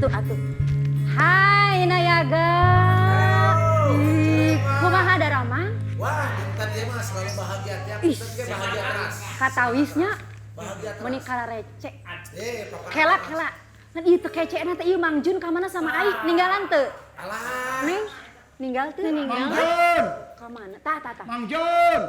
Atuh. Hai Nayaga. Kumaha Darama? Wah, intan dia mah selalu bahagia tiap bahagia terus. Katawisnya Bahagia terus. menikah receh. Papa. Kela. Ngan ieu teh keceena teh ieu Mang Jun ka mana sama Ai ninggalan teu? Alah. Neng, ninggal teu ninggal. Mang Jun. Ka mana? Tah. Mang Jun.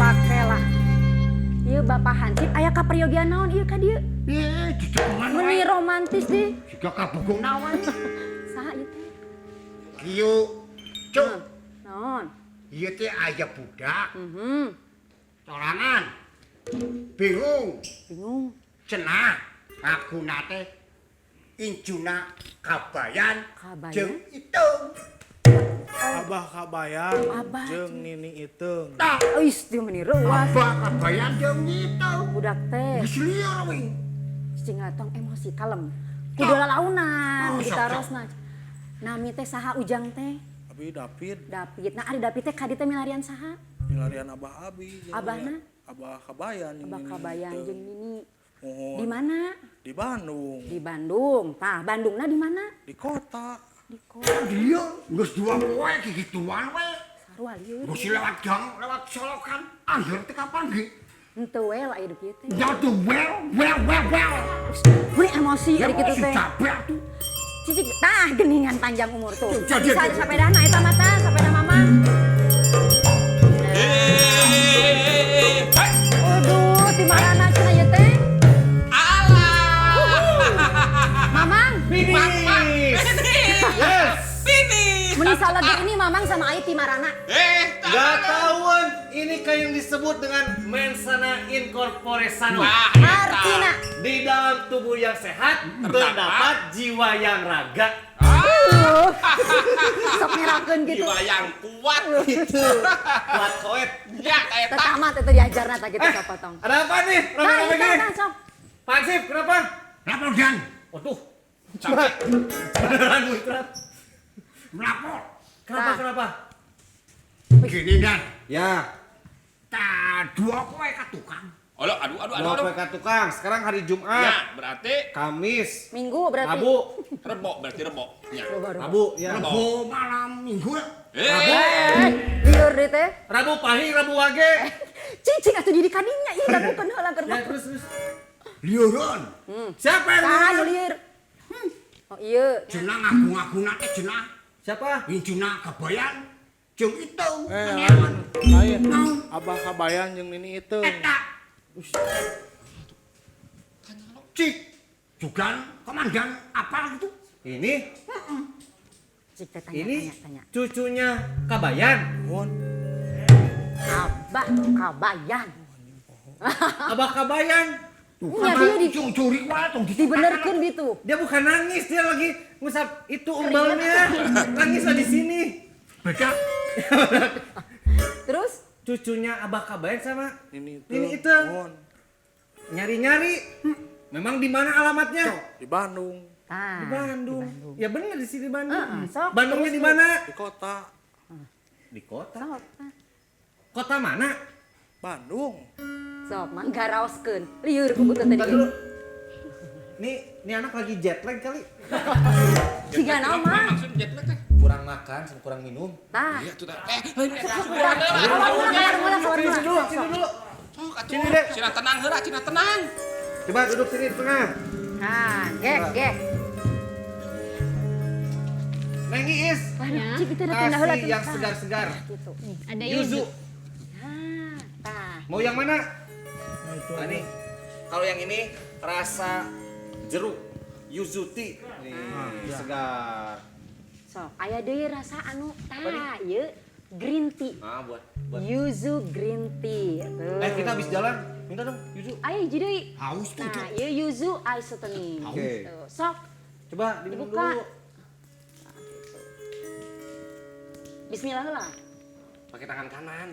Kela. Ieu Bapak Hansip aya kaperyogian naon ieu ka dieu? Ih, dicekungan Meuni romantis di. Jika kabukung nawan. Saha ieu teh? Kieu, cuk. Naon? Ieu teh aya budak. Sorangan. Bingung. Cenah. Aku nate injuna kabayan. Jeung itung. Abah kabayan Abah. jeung Nini Iteung. Tah, Eus dia meuni reuas. abah kabayan jeung itung. Budak teh. Geus lieur we. Cing tong emosi kalem. Kudu lalaunan Oh, ditarosna. Nami teh saha ujang teh? Abi David, David. Nah ari David teh ka dieu teh milarian saha? milarian Abah Abi. jeung Abahna? Abah kabayan. jeung Abah Nini Kabayan Iteung. jeung Nini. Mohon. Di mana? Di Bandung, Di Bandung. Tah, Bandungna di mana? di kota. Di kota. Dia geus dua poe kigituan we. Sarua lieur. Geus lewat gang, lewat solokan. Akhir teh kapan ge? Henteu we lah ieu kieu teh. Jatuh well. Meuni emosi ari kitu teh. Capek tuh. Cicik tah geningan panjang umur tuh. Jadi, Bisa jadi. sapedana eta mah tah, sapeda mama. Aduh, di mana cenah ieu teh? Mamang, meuni salege ini Mamang sama Ai ti marana. Gak tahuan ini kayak yang disebut dengan mensana incorpore sano. Artina. Di dalam tubuh yang sehat terdapat jiwa yang raga. Sok ngerakeun gitu. Jiwa yang kuat Itu kuat koet. ya kayak Teu tamat eta diajarna tah gitu sapotong. Ada apa nih? Nah, Rame-rame itu gini. tah sok. Pansip, kenapa? Lapor dan Waduh, sampai beneran gue kenapa? melapor. Kenapa? Gini dan. Ya, Tak dua poe ka tukang. aduh mau ke tukang. Sekarang hari Jumat, ya berarti Kamis, Minggu berarti. Rabu, berarti rebo ya Rabu, ya. Rebo malam minggu. Liur deui teh. Rabu pahing, Rabu wage. Cicing atuh di kadinya ieu dagukeun heula keur. Ya terus. Liureun. Siapa yang Saha nu ngomong? lieur? Oh ieu. Cenah ngaku-ngakuna teh cenah. Siapa? Injuna kabayan jeung itung. Lain. Abah kabayan jeung Nini Iteung. Eta. Cik. Jugan komandan apa gitu? Ini Cik teh Ini tanya. cucunya Kabayan. Mohon. Abah Kabayan. Abah Kabayan. Nya dia di curi wae tong dibenerkeun gitu. Dia bukan nangis, dia lagi ngusap itu umbalnya. Nangis lah di sini. Beda. Terus Cucunya Abah Kabayan sama Nini Nini Iteung. Iteung. Mohon. Nyari-nyari. Memang di mana alamatnya? Di Bandung, ah, Di Bandung. Ya benar di sini Bandung. sok, Bandungnya terus di lu. mana? di kota Di kota. Sok. Kota mana? Bandung. Sok, mangga raoskeun. Lieur ku beuteun tadi. Tadi dulu. Nih anak lagi jet lag kali. Siga naon mah? Maksud jet lag teh. Kurang makan, sama kurang minum. Tah. Iya tuh teh. Sini dulu. Sok atuh. Sini, Dek. Cina tenang heula, cina tenang. Coba duduk sini di tengah. Nah, gek. Neng Iis, Cik kita udah pindah heula kasih yang segar-segar. Gitu. Ada Yuzu. Nah, tah. Mau yang mana? Nah, itu Nah, nih. Kalau yang ini rasa jeruk yuzu tea. Nih, segar. Sok, aya deui rasa anu tah, ieu green tea. Ah, buat. Yuzu green tea. Tuh. Kita habis jalan, minta dong yuzu. Aya hiji deui. Haus tuh. Nah, ieu yuzu ice teuing. Oke. Tuh, sok Coba diminum Dibuka. dulu. bismillah heula. Pakai tangan kanan.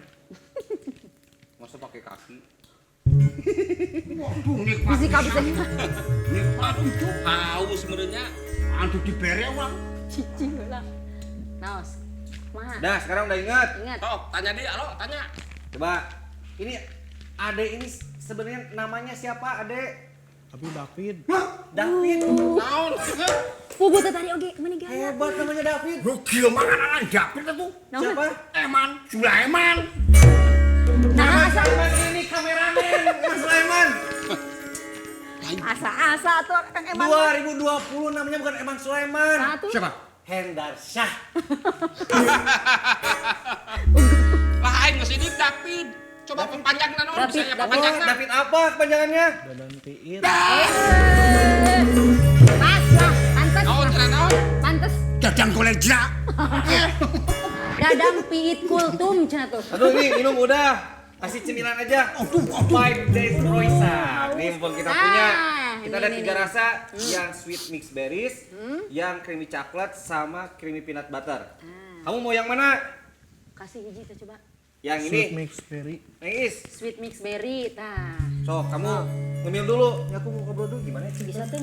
Masa pakai kaki? Waduh nikmat. Bisi kabeh Nikmat itu. Haus merenya. Antu dibere uang. cicing heula. Naos. Kumaha? Dah, sekarang udah ingat. Ingat. Sok, tanya dia, lo tanya. Coba. Ini Ade ini sebenarnya namanya siapa, Ade? Abi David. David. Naon? Pugu teh tadi oge meni gaya. Hebat namanya David. Lu gila makanan David itu. Siapa? Eman, Sulaiman. Nah, asa Sulaiman ini kameramen, Mas Sulaiman. asa tuh Kang Eman. 2020 namanya bukan Eman Sulaiman. Satu. Siapa? Hendar Syah. Lain geus ini David. Coba perpanjang naon David, bisa ya David. perpanjang. David apa kepanjangannya? Dadan Piit. Pas lah, pantes. Naon cenah naon? Pantes. Dadang golek jerak. Dadang piit kultum cenah tuh. Aduh ini minum udah. Kasih cemilan aja. 5 days croissant. Nih mumpung kita punya. Kita ada ini, 3 rasa, yang sweet mixed berries, yang creamy chocolate sama creamy peanut butter. Kamu mau yang mana? Kasih hiji tuh coba. Yang Sweet ini. mix berry. Nengis. Sweet mix berry tah. So, kamu ngemil dulu. Ya aku mau ngobrol dulu gimana sih? Bisa tuh.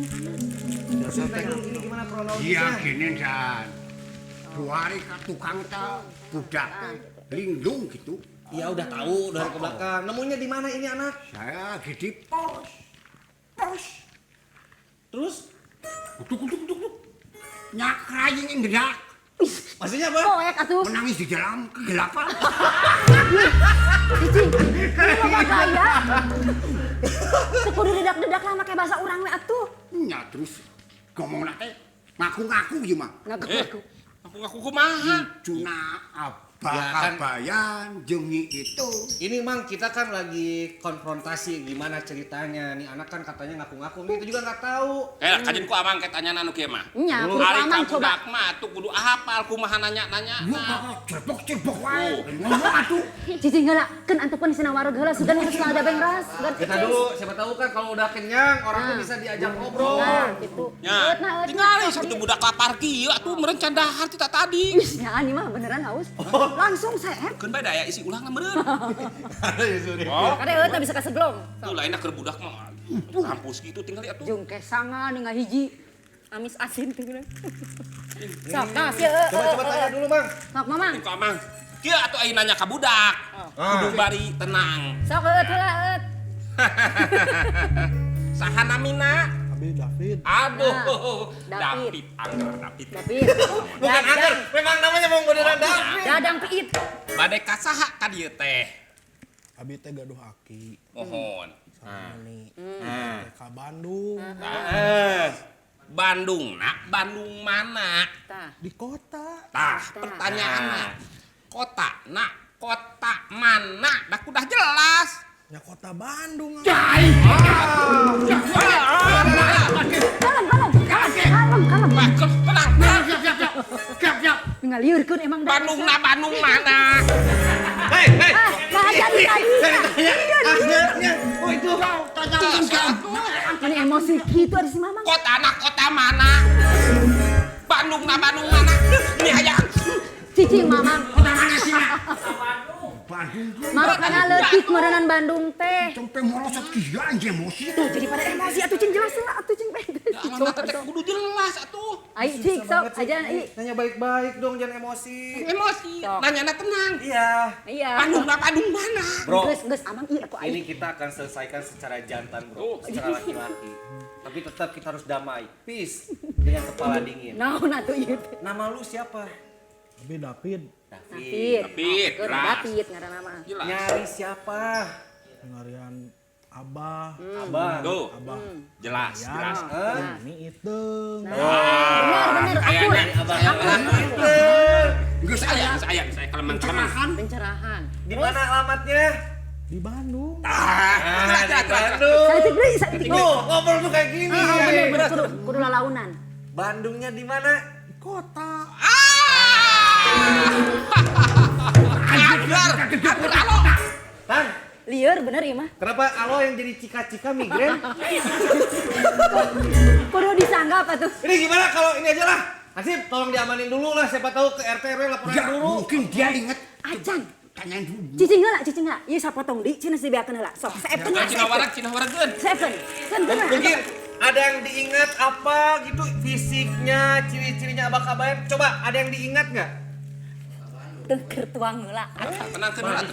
Ceritain dulu ini gimana Iya kronologisnya? gini San. 2 hari ke tukang tau budak lindung gitu. Ya udah tahu dari ke belakang. Nemunya di mana ini anak? Saya lagi di pos. Pos. Terus? Duduk. Nyakraying indak. Maksudnya apa? Poek atuh. Menangis di dalam kegelapan. Cicing. Ini mah gaya. Kudu dedak-dedak lah make bahasa urang we atuh. Ya terus ngomong nate ngaku-ngaku gimana? Ngaku-ngaku. Aku kumaha? Cuna Ya kan. Kabayan jengi itu. Ini mang kita kan lagi konfrontasi gimana ceritanya. Nih anak kan katanya ngaku-ngaku. Kita juga nggak tahu. Kajin ku amang ketanya anu kieu mah. Nya, kudu Ari aman coba. kabudak mah tuh kudu hafal kumaha nanya-nanya. Lu bakal cerbok wae. Ngomong atuh. Cicing heula, keun antepun sina wareg heula sugan geus ada bengras. Kita dulu, siapa tahu kan kalau udah kenyang orang tuh bisa diajak ngobrol. Nah, gitu. Ya, tinggal satu budak lapar kieu atuh meureun can dahar kita tadi. Ya ani mah beneran haus. Langsung sehat. Keun bae daya isi ulang meureun. Oh, Kade eueuh bisa kaseblong. Tuh lainna keur budak mah. Kampus gitu tinggal atuh. Jung kesangan dengan hiji amis asin teh bener. Sok, tos ye. coba tanya dulu bang. Sok mamang. Ku amang. Kieu atuh aing nanya ka budak. Kudu bari tenang. Sok heula eut. Saha namina? Abi David. Aduh, David. David, Angger David. David. Bukan Angger, memang namanya mau beneran David. Dadang piit. Bade ka saha ka dieu teh? Abi teh gaduh aki. Mohon. Ini. Ka Bandung. Bandung nak, Bandung mana? Tah. Di kota. Tah, pertanyaannya. Kota nak, kota mana? Dah kudah jelas. Ya kota Bandung. Kalem. Tenang. Ngaliurkeun emang dah. Bandung na, Bandung mana? Hei, Nah, jadi tadi. oh itu. Ini emosi gitu ada si mamang. Kota nak, kota mana? Bandung na, Bandung mana? Ini aja. Cicing mamang. Bandung tuh. Makana leutik meureunan Bandung teh. Sampai merosot gila anjing emosi. Tuh jadi pada emosi atuh cing jelas lah atuh cing bae. Kalau nggak teh kudu jelas atuh. Ai cik sok aja ai. Nanya baik-baik dong, jangan emosi. Emosi, Sok. nanya tenang. Iya. Iya. Padung mana? Bro, Geus amang ieu aku ai. ini kita akan selesaikan secara jantan, bro. Secara laki-laki. Tapi tetap kita harus damai. Peace. Dengan kepala dingin. Naon atuh ieu teh? Nama lu siapa? Tapi David David. David, Oh, jelas. David ngaranna mah. Jelas. Nyari siapa? ngarian Abah, Abang. Tuh, Hmm. jelas, ya, jelas. ini itu. Bener akur. Saya keleman-keleman. Pencerahan. Di mana alamatnya? Di Bandung. Di Bandung. Saeutik deui, saeutik deui. Tuh, ngobrol tuh kayak gini. Bener kudu lalaunan. Bandungnya di mana? Di kota. Tan, Lieur bener ieu mah. kenapa alo yang jadi cika-cika migrain? Kudu disanggap atuh. Ini gimana kalau ini aja lah? Hasib, tolong diamanin dulu lah. Siapa tahu ke RT RW laporan Ya, dulu. mungkin dia inget. Acan. Tanyain dulu. Cicing heula. Ieu sapotong di cenah dibeakeun heula. Sok, saepeun. Cina warak geun. Saepeun. Kan bener. Mungkin ada yang diingat apa gitu fisiknya, ciri-cirinya Abah Kabayan. Coba ada yang diingat nggak? Keur tuang heula. Tenang.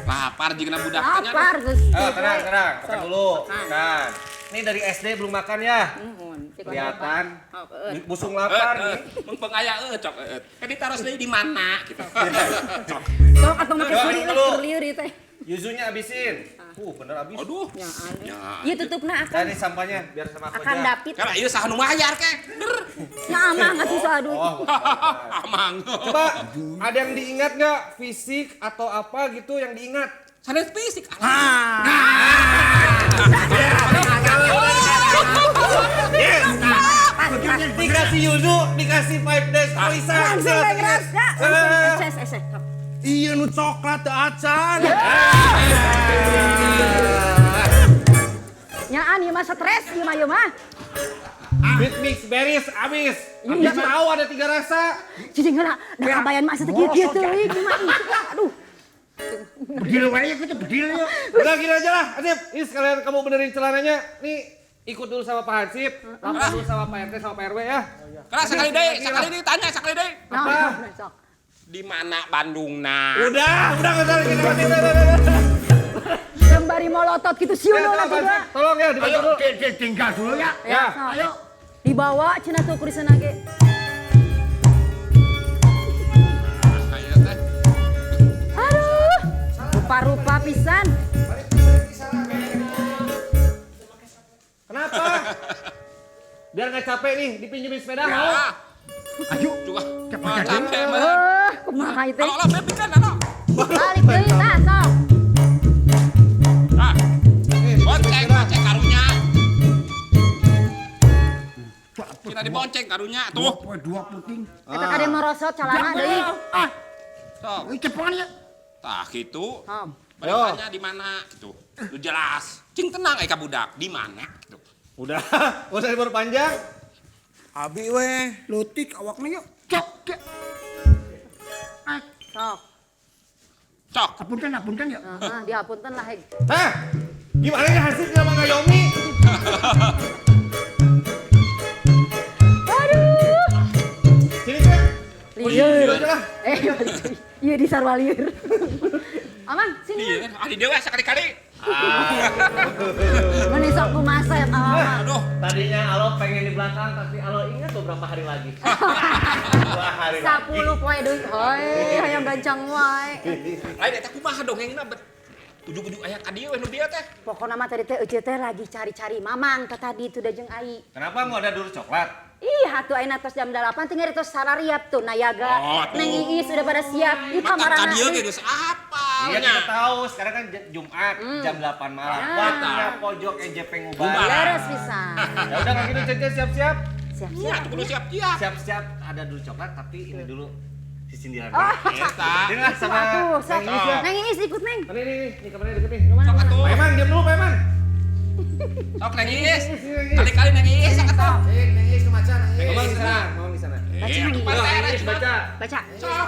Lapar jeung budak tanya. Lapar geus. Tenang. Makan dulu. Kan. Ini dari SD belum makan ya? Nuhun. Kelihatan. Oh, Busung lapar nih. Mun pengaya cok. Kan ditaros deui di mana gitu. Sok atuh make Yo, suri dulu. lah keur lieur ieu teh. Yuzunya abisin. Bener abis. Aduh. Nyaan. Ya. Ieu tutupna Nah, akan ini sampahnya biar sama aku akan aja. dapit. Karena ieu saha nu mayar kek. Der. Ya amang atuh saduh. Oh, Amang. coba ada yang diingat nggak fisik atau apa gitu yang diingat? Sanes fisik. Dikasih Yuzu, dikasih 5 days Alisa. Langsung begras ya. Langsung ese. Iya nu coklat teh acan. Nyaan ieu mah stres ieu mah. Sweet mix berries abis. Abis tahu ada 3 rasa. Cicing heula. Da kabayan mah saeutik kieu teuing kumaha. Aduh. Bedil wae kita bedil yuk. Udah gini aja lah, Hansip. Ini sekalian kamu benerin celananya. Nih ikut dulu sama Pak Hansip, lapor dulu sama Pak RT sama Pak RW ya. Karena sekali deui tanya sekali deui. Nah, sok. Di mana Bandungna? Udah nggak usah lagi. Sembari molotot gitu sieuno lah juga. Tolong ya dibantu Ayo, dulu. tinggal dulu ya. Ya. Ayo. Dibawa cenah tuh kurisana ge. Saya teh. Aduh. Rupa-rupa pisan. Kenapa? Biar nggak capek nih dipinjemin sepeda mau. Ya. Ayo. Coba. Cepat aja. Capek mah. Kumaha ieu teh? Kalau bebi kan ano? Balik deui tah sok. Ah. Bonceng karunya. Kita dibonceng karunya tuh. Dua puting. Eta kade merosot calana deui. Sok. Cepat ya. Tah gitu. Ham. Bertanya di mana gitu. Lu jelas. Cing tenang ka budak, di mana gitu. Udah, nggak usah diperpanjang. Abi weh. Lotik awaknya yuk. Cok. Sok. Cok. Apunten ya. Heeh, dihapunten lah heg. Hah? Gimana ya Hansip sama Ngayomi? Aduh. Sini kan? Lieur. aja lah. Ieu di sarwa lieur. Aman, sini. Iya, adi dewa sekali-kali. Meni sok kumaha ya mama. Aduh. Tadinya Alo pengen di belakang, tapi Alo ingat beberapa hari lagi. 2 hari lagi. 10 poe deui. Hoi, hayang gancang wae. Lain eta kumaha dongengna bet. Ujug-ujug aya ka dieu we nu bieu teh. Pokona mah tadi teh euceut teh lagi cari-cari mamang teh tadi tuh da jeung ai. Kenapa nggak ada dulu coklat? Ih, atuh ayeuna tos jam 8 tinggal tos sarariap tuh Nayaga. Oh, tuh. Neng Iis udah pada siap. Ieu Matak ka kamarana. dieu ge geus apa? Iya kita tahu, sekarang kan Jumat jam 8 malam. Waktunya pojok EJP ngubar. Leres pisan. Ya udah kalau gitu Cece siap-siap. Ya, Siap-siap. kudu siap-siap. Siap-siap ada dulu coklat tapi ini dulu si sindiran. Oh. Eta. Ini lah sama Atuh, sok. Neng Iis ya. Neng Iis ikut, Neng. Ini kamarnya deket nih. Sok atuh. Pak Eman, diam dulu Pak Eman. Sok Neng Iis. Kali-kali Neng Iis sok atuh. Neng Iis ke macan. Neng Ngomong Iis di sana, ngomong di sana. Baca Eh, lagi. atuh pantai Neng ada Iis baca. Baca. Sok.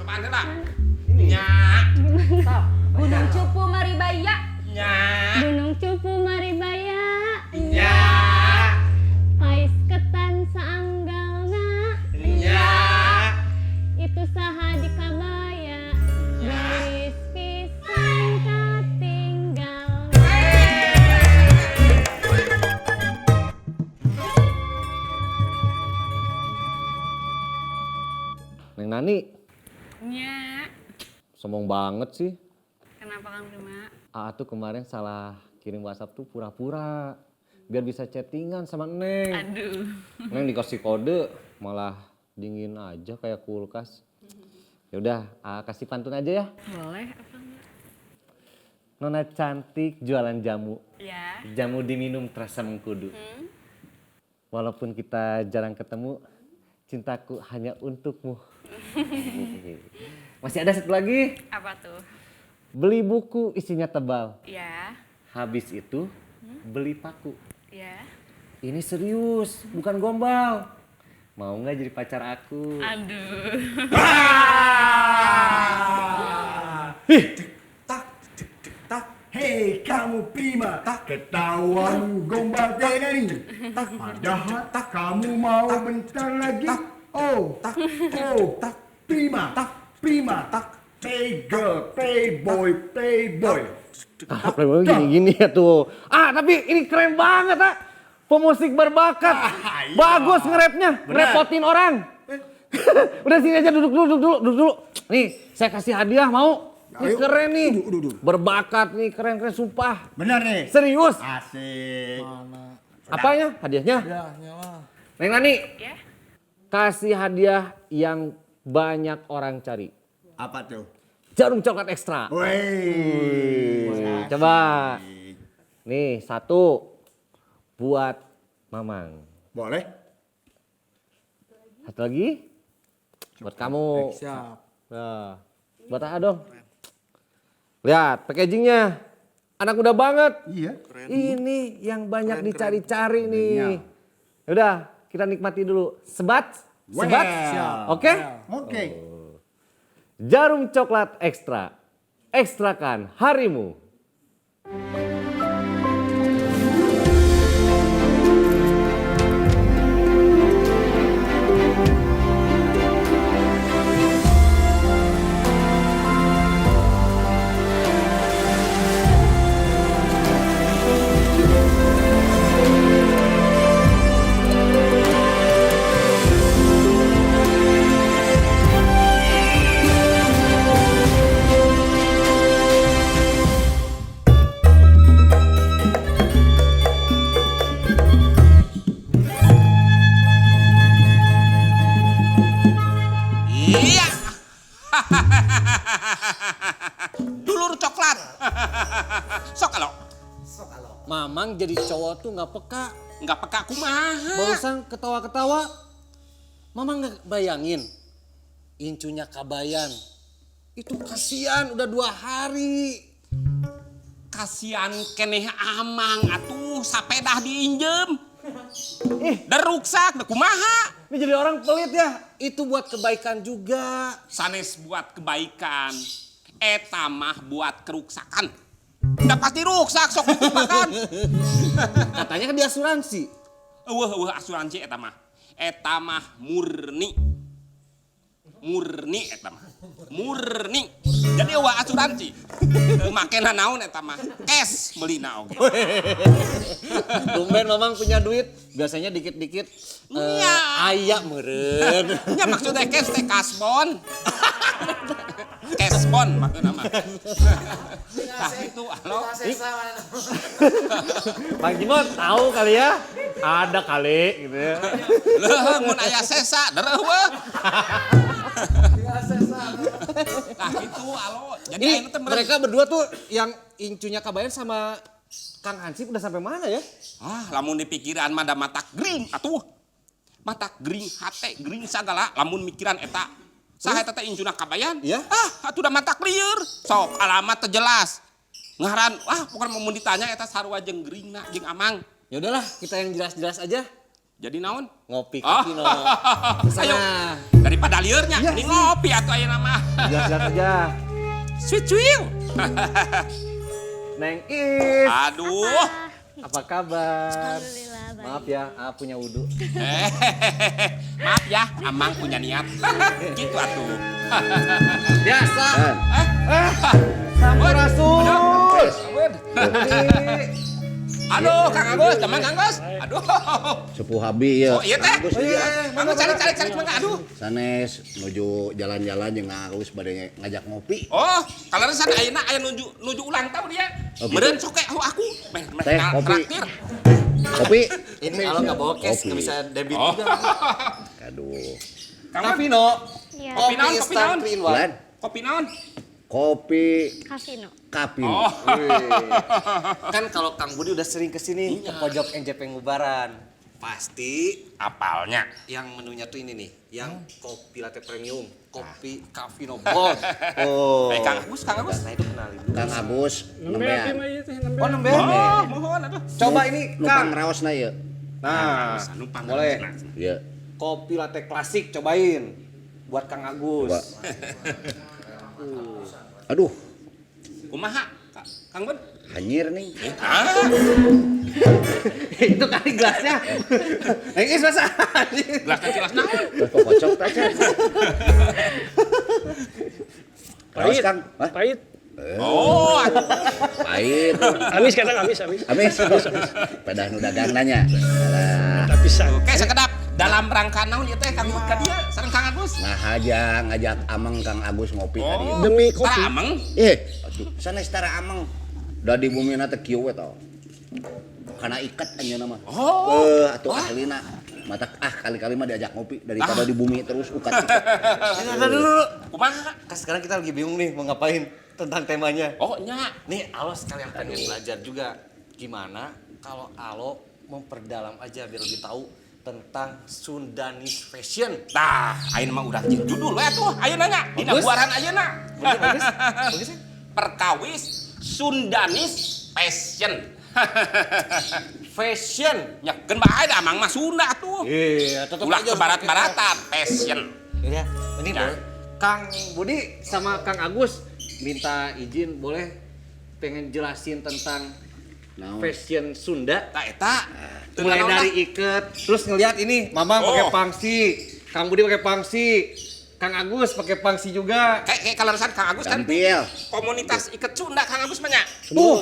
Coba anda lah. Ini. Nya. Sok. Gunung Cupu Maribaya. Nya. Gunung Cupu Maribaya. Ya. Neng Nani, Nya, sombong banget sih. kenapa Kang Bima? Aa tuh kemarin salah kirim WhatsApp tuh pura-pura. Biar bisa chattingan sama Neng. Aduh. Neng dikasih kode, malah dingin aja kayak kulkas. Yaudah, Aa kasih pantun aja ya. Boleh apa enggak? Nona cantik jualan jamu. Ya. Jamu diminum terasa mengkudu. Walaupun kita jarang ketemu, cintaku hanya untukmu. Masih ada satu lagi. Apa tuh? Beli buku isinya tebal. Ya. Habis itu beli paku. Ya. Ini serius, bukan gombal. Mau nggak jadi pacar aku? Aduh. Hei kamu prima, ketahuan gombal kayak ini. Padahal kamu mau bentar lagi. Oh, prima, playboy. Playboy gini-gini ya tuh. Tapi ini keren banget pemusik berbakat. Bagus nge-rapnya, ngerepotin orang. Udah sini aja duduk dulu. Nih, saya kasih hadiah mau? Ini keren nih. Berbakat nih, keren sumpah. Benar nih. Serius. Asik. Apanya? Hadiahnya? Hadiahnya lah. Neng Nani, Ya. kasih hadiah yang banyak orang cari. Apa tuh? Jarum coklat ekstra. Wih. Coba. Nih, 1 buat Mamang. Boleh? 1 lagi buat kamu. Siap. Nah, buat Aa dong. Lihat packagingnya. Anak muda banget. Iya. Ini yang banyak dicari-cari nih. Udah, kita nikmati dulu. Sebat? Sebat? Well. Oke? Oke. Jarum coklat ekstra. Ekstrakan harimu. Iya. Dulur coklat. Sok alo. Mamang jadi cowok tuh nggak peka. Nggak peka kumaha. Barusan ketawa-ketawa. Mamang nggak bayangin. Incunya Kabayan. Itu kasihan udah 2 hari. Kasian keneh amang atuh sapedah diinjem. Deruksak, da kumaha. Ini jadi orang pelit ya. Itu buat kebaikan juga. Sanes buat kebaikan. Eta mah buat keruksakan. Udah pasti ruksak sok makan. Katanya kan di asuransi. Eueuh asuransi eta mah. Eta mah murni. Murni eta mah. Murni. Jadi eueuh asuransi. Makena naon eta mah? Cash meulina oge. Tumben Mamang punya duit. Biasanya dikit-dikit Iya. aya meureun. Nya maksudnya cash teh kasbon. Cashbon maksudna mah. Tah itu alo. Bang Jimot tahu kali ya? Ada kali gitu ya. Leuh mun aya sesa dereuh weh. Nah itu alo. Jadi Ini ayeuna teh mereka berdua tuh yang incunya Kabayan sama Kang Hansip udah sampai mana ya? lamun di pikiran mah da matak gering atuh. Matak gering hate gering sagala lamun mikiran eta. Saha eta teh incuna Kabayan? Iya. Atuh da matak lieur. Sok alamat teh jelas. Ngaran bukan mau ditanya eta sarua jeung geringna jeung amang. Ya udahlah, kita yang jelas-jelas aja. Jadi naon? Ngopi kopi no. Ayo. Sana. Daripada liurnya, ini ngopi atau ayeuna mah. Jelas-jelas aja. Sweet cuil. Neng Is. Aduh. Apa kabar? Alhamdulillah, baik. Maaf ya, punya wudhu. Maaf ya, amang punya niat. Gitu atuh. Biasa. Eh, Sampurasul. Ampun. Jadi, Aduh, Kang Agus, teman Kang Agus. Aduh. Sepuh Habi ya. Oh iya teh. Agus Mangga cari mangga aduh. sanes nuju jalan-jalan jeung Agus bade ngajak ngopi. Oh, kaleresan ayeuna aya nuju ulang tahun dia. Oh, gitu. Meureun soke aku. Meh Teh, kopi. traktir. Kopi. Ini kalau nggak bawa cash nggak bisa debit Oh. juga. Aduh. Kapino. Iya. Kopi naon, kopi instan naon? 3 in 1. Bulan. Kopi naon? Kopi Kasino. Kapin. Oh. Kan kalau Kang Budi udah sering kesini ke pojok NJP Ngubaran. Pasti Apalnya. yang menunya tuh ini nih, yang kopi latte premium, kopi Capino Gold. Oh. Kang Agus. Nah itu kenalin dulu. Kang Agus nembean. Oh nembe. Oh, mohon aduh. Coba ini Numpang Kang. raosna ya. Nah, Numpang boleh. Iya. Kopi latte klasik cobain. Buat Kang Agus. Coba. Aduh, Kumaha? Kang Bun? hanyir nih. Itu kali gelasnya. Ini masa. Gelasnya jelas naon? Terus kocok aja. Raos Kang. Hah? Pahit. Oh, aduh. Pahit. Amis kadang amis. Amis. Pedah nu dagang nanya. Alah. Tapi pisang. Oke, sekedap dalam rangka naon ieu teh Kang Bun ka dieu sareng Kang Agus? Nah aja ngajak Ameng Kang Agus ngopi tadi. Demi kopi. Tara ameng. Aduh, sanes tara Ameng. Da di bumi na teh kieu we tah. Kana ikat anjeunna mah. Oh. Atuh ahlina. Mata kali-kali mah diajak ngopi daripada di bumi terus ukat. Ada dulu. Kumaha? Kan sekarang kita lagi bingung nih mau ngapain tentang temanya. Oh, nya. Nih Alo sekalian pengen belajar juga gimana kalau Alo memperdalam aja biar lebih tahu tentang Sundanese fashion. Nah, ayeuna mah udah jeung judul we tuh. Ayeuna nya dina Bagus. buaran ayeuna. Bagus. Bagus ya? Perkawis Sundanese fashion. Fashion. Ya, keun bae da amang mah Sunda tuh. Iya, tetap Ulah aja ke barat-baratan fashion. Ya, ini Ya. boleh. Kang Budi sama Kang Agus minta izin boleh pengen jelasin tentang Naon? fashion Sunda. Tah eta teu Mulai naon dari dah. iket, terus ngelihat ini Mamang pakai Oh. pangsi, Kang Budi pakai pangsi, Kang Agus pakai pangsi juga. Kayak kaleresan Kang Agus kan Gampil. komunitas iket Sunda Kang Agus mah nya.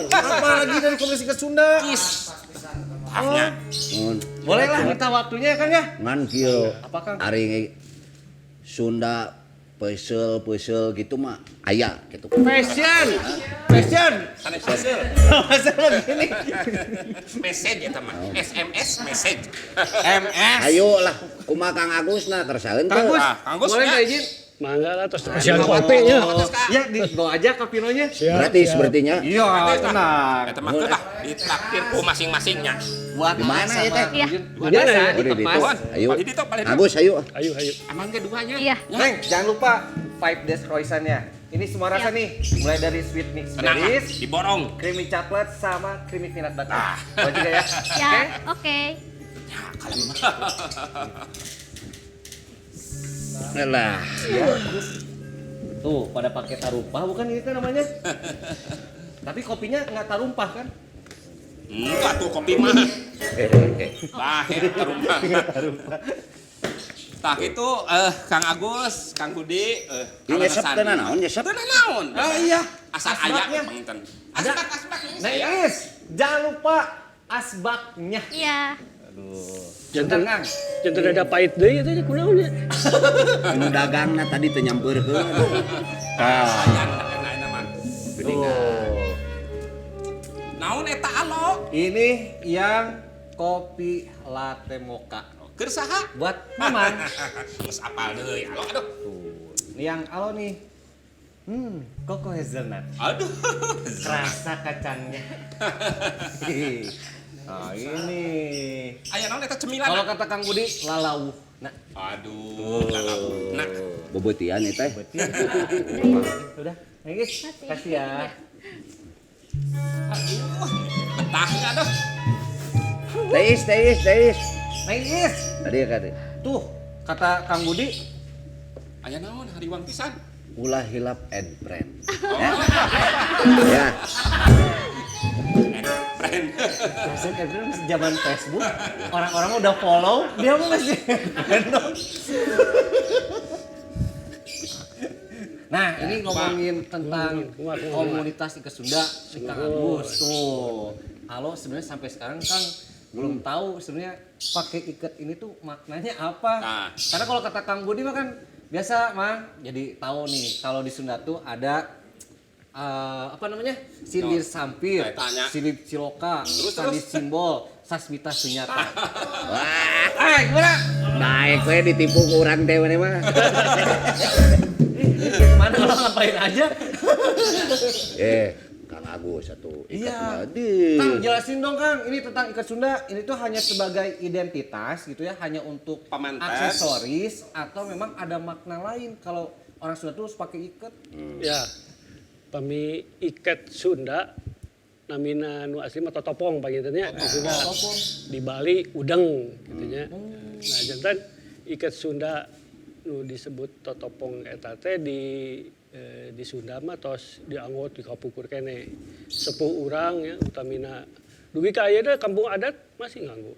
Apa lagi dari komunitas iket Sunda? Is. Tahnya. Mun Boleh lah minta waktunya ya Kang ya. ngan kieu. Apa, Kang? Ari Sunda pesel gitu mah aya gitu. Fashion. Fashion. Sanes hasil. Masalah gini. Message eta mah. SMS message. MS. Ayo lah kumaha Kang Agus nah kersaeun Kang teu. Agus, Kang Agus, boleh ya. nggak izin? Mangga lah terus kasihan kopinya. Ya, dibawa aja kapinonya. Gratis berartinya. Iya, tenang. Eta mah lah ditraktir ku masing-masingnya. Buat Di mana ya, Teh? Iya. Di Mana ya? Oh, di ditu. Ayo. Di ditu, paling Agus ayo. Ayo. Amang keduanya. Iya. Neng, jangan lupa 5 days croissant-nya. Ini semua rasa nih, mulai dari sweet mix Tenang lah, berries, diborong. creamy chocolate sama creamy peanut butter. Ah. Mau juga ya? Ya, oke. Ya, kalem. Alah. Tuh, pada pakai tarumpah bukan ini teh namanya? Tapi kopinya nggak tarumpah kan? Enggak tuh kopi mah. Bahir tarumah. Tah itu Kang Agus, Kang Budi, Ini nyesep teh naon nyesep? Teu naon. Ah iya, Asal asbaknya. aya panginten. Ada. Asbak ini Nah, saya. Is, jangan lupa asbaknya. Iya. Jangan Kang. Jangan ada pahit deui eta kunaon ya. Nu dagangna tadi teh nyampeurkeun. Ayan enak mah. Tuh. Naon eta alo? Ini yang kopi latte mocha. Keur saha? Buat Maman. Geus apal deui alo aduh. Tuh, ini yang alo nih. Coco hazelnut. Aduh. Rasa kacangnya. Nah, ini. Aya naon eta cemilan? Kalau kata Kang Budi, lalau. Nah, Aduh, lalau. Nah, Bobotian eta teh. udah. Ayo guys, kasih ya. aduh. Betahnya aduh. Teis. Nangis. Tadi kata Tuh, kata Kang Budi, Aya naon hariwang pisan? ulah hilap and friend. Ya. Friend. Present everyone zaman Facebook, orang-orang udah follow, dia mau masih gendong. Nah, ini ngomongin tentang komunitas Ike Sunda, si Kang Agus tuh. Alo sebenarnya sampai sekarang Kang belum tahu sebenarnya pakai ikat ini tuh maknanya apa. Nah. Karena kalau kata Kang Budi mah kan biasa mah jadi tahu nih kalau di Sunda tuh ada apa namanya? Sindir sampir, Saya tanya. sindir ciloka, sandi simbol, sasmita sunyata. Wah, Gimana? baik we ditipu ku urang teh we mah. Gimana kalau ngapain aja? Kang Agus satu ikat Iya. tadi. Kang jelasin dong Kang, ini tentang ikat Sunda, ini tuh hanya sebagai identitas gitu ya, hanya untuk Pamentes. aksesoris atau memang ada makna lain kalau orang Sunda tuh harus pakai ikat? Ya, kami ikat Sunda, namina nu asli mah totopong panggilnya di Sunda. Di Bali udeng gitunya. Nah, jantan ikat Sunda nu disebut totopong eta teh di Sunda mah tos dianggot di kapukur kene. Sepuh urang ya utamina dugi ka aya kampung adat masih nganggo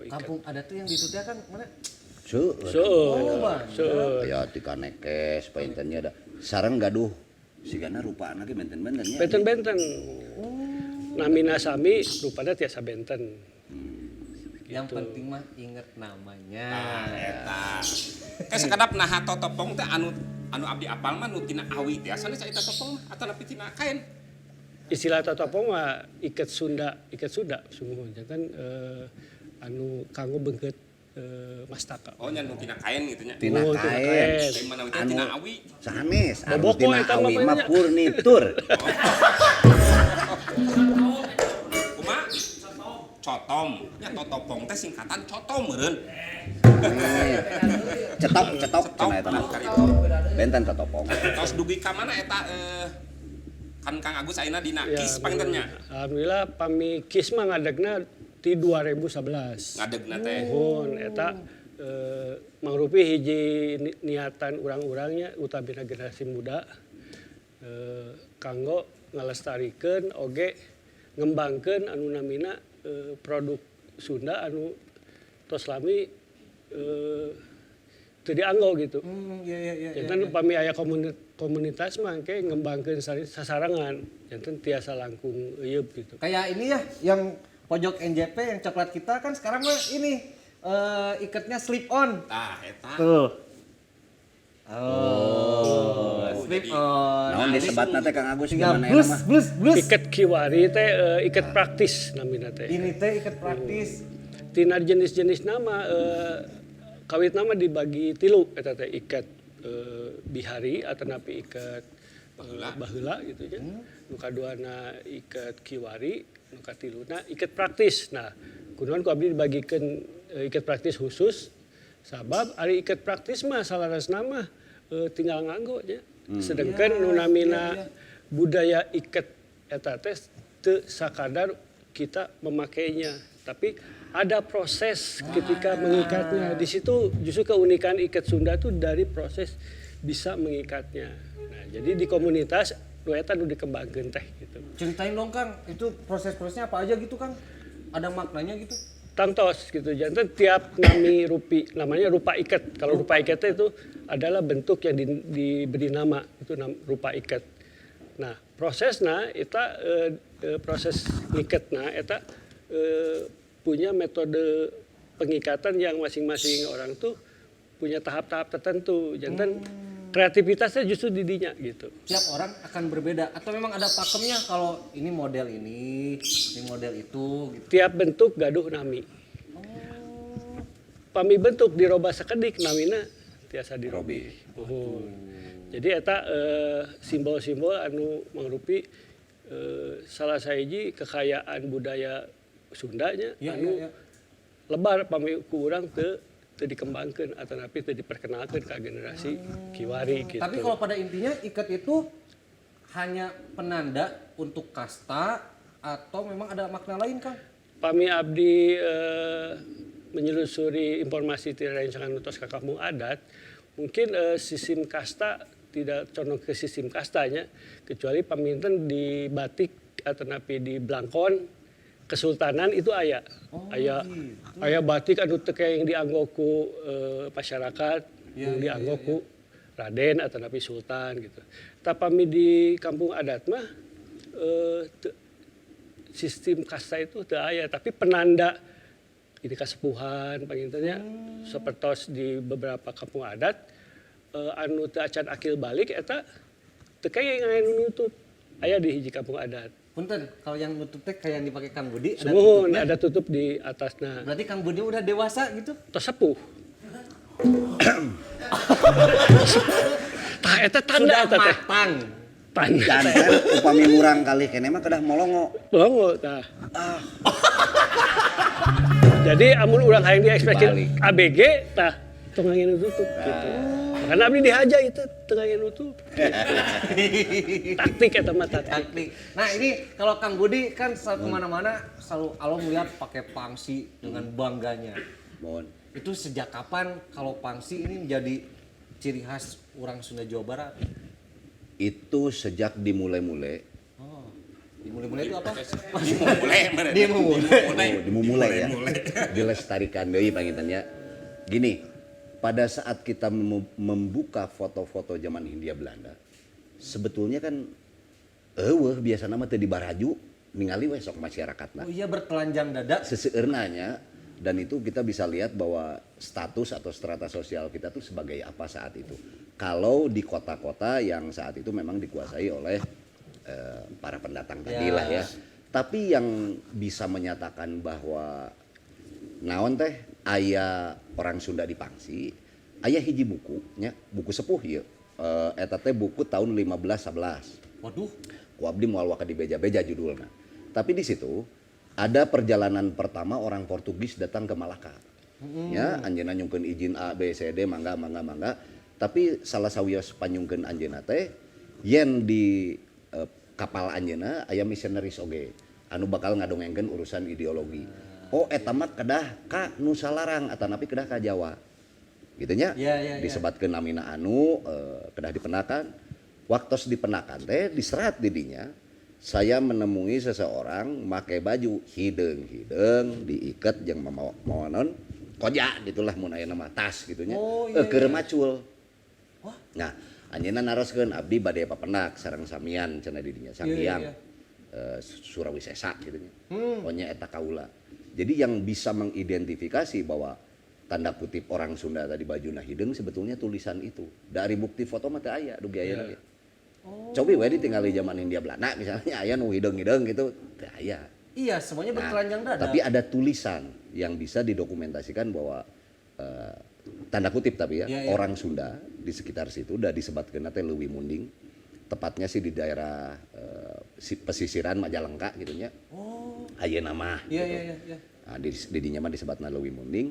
ikat. Kampung adat tuh yang di Sunda kan mana? Seueur. Bang. Seueur. Ya tika nekes paintennya ada. Sareng gaduh sigana rupaana ge benten-bentennya. Benten-benten. Namina sami rupana tiasa benten. Yang penting mah inget namanya. Eta. Kayak sekadap naha totopong teh anu abdi apal mah nu tina awi teh asana sa eta totopong mah atau nepi tina kain. Istilah totopong mah ikat Sunda sungguh kan anu kanggo beungeut mastaka. Oh nya nu tina kain gitu nya. Tina Oh, kain. Kain mana teh tina awi. Sanes, anu Boboko tina eta mah awi mah banyak. furnitur. Kumaha? Cotom. Nya totopong teh singkatan cotom meureun. Cetok cenah eta mah. Benten totopong. Tos dugi ka mana eta kan Kang Agus ayeuna dina kis pangintennya. Alhamdulillah pami kis mah ngadegna ti 2011. Ngadegna teh. Mohon eta mangrupi hiji niatan urang-urangnya utamina generasi muda kanggo ngalestarikeun oge ngembangkeun anu namina produk Sunda anu tos lami teu dianggo gitu. Iya. Jantan upami aya komunitas mah engke ngembangkeun sasarangan, jantan tiasa langkung euyeup gitu. Kayak ini ya yang pojok NJP yang coklat kita kan sekarang mah ini ikatnya slip on. Tah eta. Tuh. Slip jadi- on. Naon disebatna teh Kang Agus Tinggal gimana blus mah? blus blus. Ikat kiwari teh ikat praktis namina teh. Ini teh ikat praktis. Tina jenis-jenis nama kawit nama dibagi tilu eta teh ikat bihari atau napi ikat baheula gitu ya. Nu kaduana ikat kiwari, nu katiluna ikat praktis. Nah, kunaon ku abdi dibagikeun ikat praktis khusus sabab ari ikat praktis mah salarasna mah tinggal nganggo nya. Sedengkeun nu namina budaya ikat eta teh teu sakadar kita memakainya, tapi ada proses ketika mengikatnya. Di situ justru keunikan ikat Sunda tuh dari proses bisa mengikatnya. Nah, jadi di komunitas nu eta nu dikembangkeun teh gitu. Ceritain dong Kang, itu proses-prosesnya apa aja gitu Kang? Ada maknanya gitu? Tangtos gitu. Jantan tiap namanya rupa ikat. Kalau rupa ikat itu adalah bentuk yang diberi nama, itu rupa ikat. Nah, prosesnya eta proses ngikatna eta punya metode pengikatan yang masing-masing orang tuh punya tahap-tahap tertentu. Jantan kreativitasnya justru di dinya gitu. Tiap orang akan berbeda atau memang ada pakemnya kalau ini model ini model itu gitu. Tiap bentuk gaduh nami. Pami bentuk diroba sakedik namina tiasa dirobi. Oh. Jadi eta simbol-simbol anu mangrupi salah sahiji kekayaan budaya Sundanya anu lebar pami ku urang teu dikembangkeun atau napi teu diperkenalkeun ka generasi kiwari gitu. Tapi kalau pada intinya ikat itu hanya penanda untuk kasta atau memang ada makna lain Kang? Pami abdi menyelusuri informasi ti rancangan utos ka kampung adat, mungkin sistem kasta tidak condong ke sistem kastanya, kecuali paminten di batik atau napi di Blangkon Kesultanan itu aya. Aya batik anu teu yang dianggo ku masyarakat, yang dianggo ku Raden atau napi Sultan gitu. Tapi di kampung adat mah sistem kasta itu teu aya, tapi penanda ini kasepuhan pangintennya sapertos di beberapa kampung adat anu teu acan akil balik eta teu kaya nganu nutup aya di hiji kampung adat. Punten, kalau yang nutup teh kayak yang dipakai Kang Budi ada Sumuhun tutupnya. ada tutup di atasna. Berarti Kang Budi udah dewasa gitu. Tos sepuh. Tah eta tanda Sudah eta teh. matang. Tanda. Jangan upami murang kali kene mah kedah molongo. Longo tah. Jadi amun urang hayang diekspresin ABG tah tong ngangin tutup gitu. Makanya abdi dihaja itu teu ngangin tutup. Taktik eta mah taktik. Taktik. Nah ini kalau Kang Budi kan selalu kemana-mana selalu Alo melihat pakai pangsi dengan bangganya. Mohon. Itu sejak kapan kalau pangsi ini menjadi ciri khas orang Sunda Jawa Barat? Itu sejak dimulai-mulai. Oh, dimulai-mulai itu apa? Dimulai ya. Dilestarikan deui pangintennya. Gini, pada saat kita membuka foto-foto zaman Hindia Belanda, sebetulnya kan biasana mah teu dibaraju ningali we sok masyarakatna. Oh iya, bertelanjang dada. Seseueurnanya, dan itu kita bisa lihat bahwa status atau strata sosial kita tuh sebagai apa saat itu. Kalau di kota-kota yang saat itu memang dikuasai oleh para pendatang tadi lah ya. Tapi yang bisa menyatakan bahwa naon teh aya orang Sunda di Pangsi, aya hiji buku nya, buku sepuh ieu. Eta teh buku tahun 1511. Waduh, Ku abdi moal waka di beja-beja judulna. Tapi di situ ada perjalanan pertama orang Portugis datang ke Malaka. Ya, anjeunna nyungkeun izin A B C D mangga. Tapi salah sawios panyungkeun anjeunna teh yen di kapal anjeunna aya missionaries oge anu bakal ngadongengkeun urusan ideologi. Oh eta mah kedah ka nu salarang atanapi kedah ka Jawa. Gitu nya. Disebatkeun namina anu kedah dipenakan. Waktos dipenakan teh diserat didinya. Saya menemui seseorang make baju hideung diikat jeung maonon koja gitulah mun aya nama tas gitunya. Keur macul. Nah, anjeunna naroskeun abdi bade papenak sareng samian cenah didinya sang hyang. Surawisesa gitunya. Pokoknya eta kaula. Jadi yang bisa mengidentifikasi bahwa tanda kutip orang Sunda tadi bajuna hideung sebetulnya tulisan itu. Dari bukti foto mah teu aya dugi ayeuna ge. Cobi we ditinggali zaman Hindia Belanda misalnya aya nu hideung-hideung gitu teu aya. iya semuanya bertelanjang dada. Tapi ada tulisan yang bisa didokumentasikan bahwa tanda kutip tapi ya, orang Sunda di sekitar situ udah disebatkeun teh leuwih munding. Tepatnya sih di daerah pesisiran Majalengka gitu nya. Oh. Ayeuna mah. Iya. Nah, di dinya mah disebatna leuwih munding.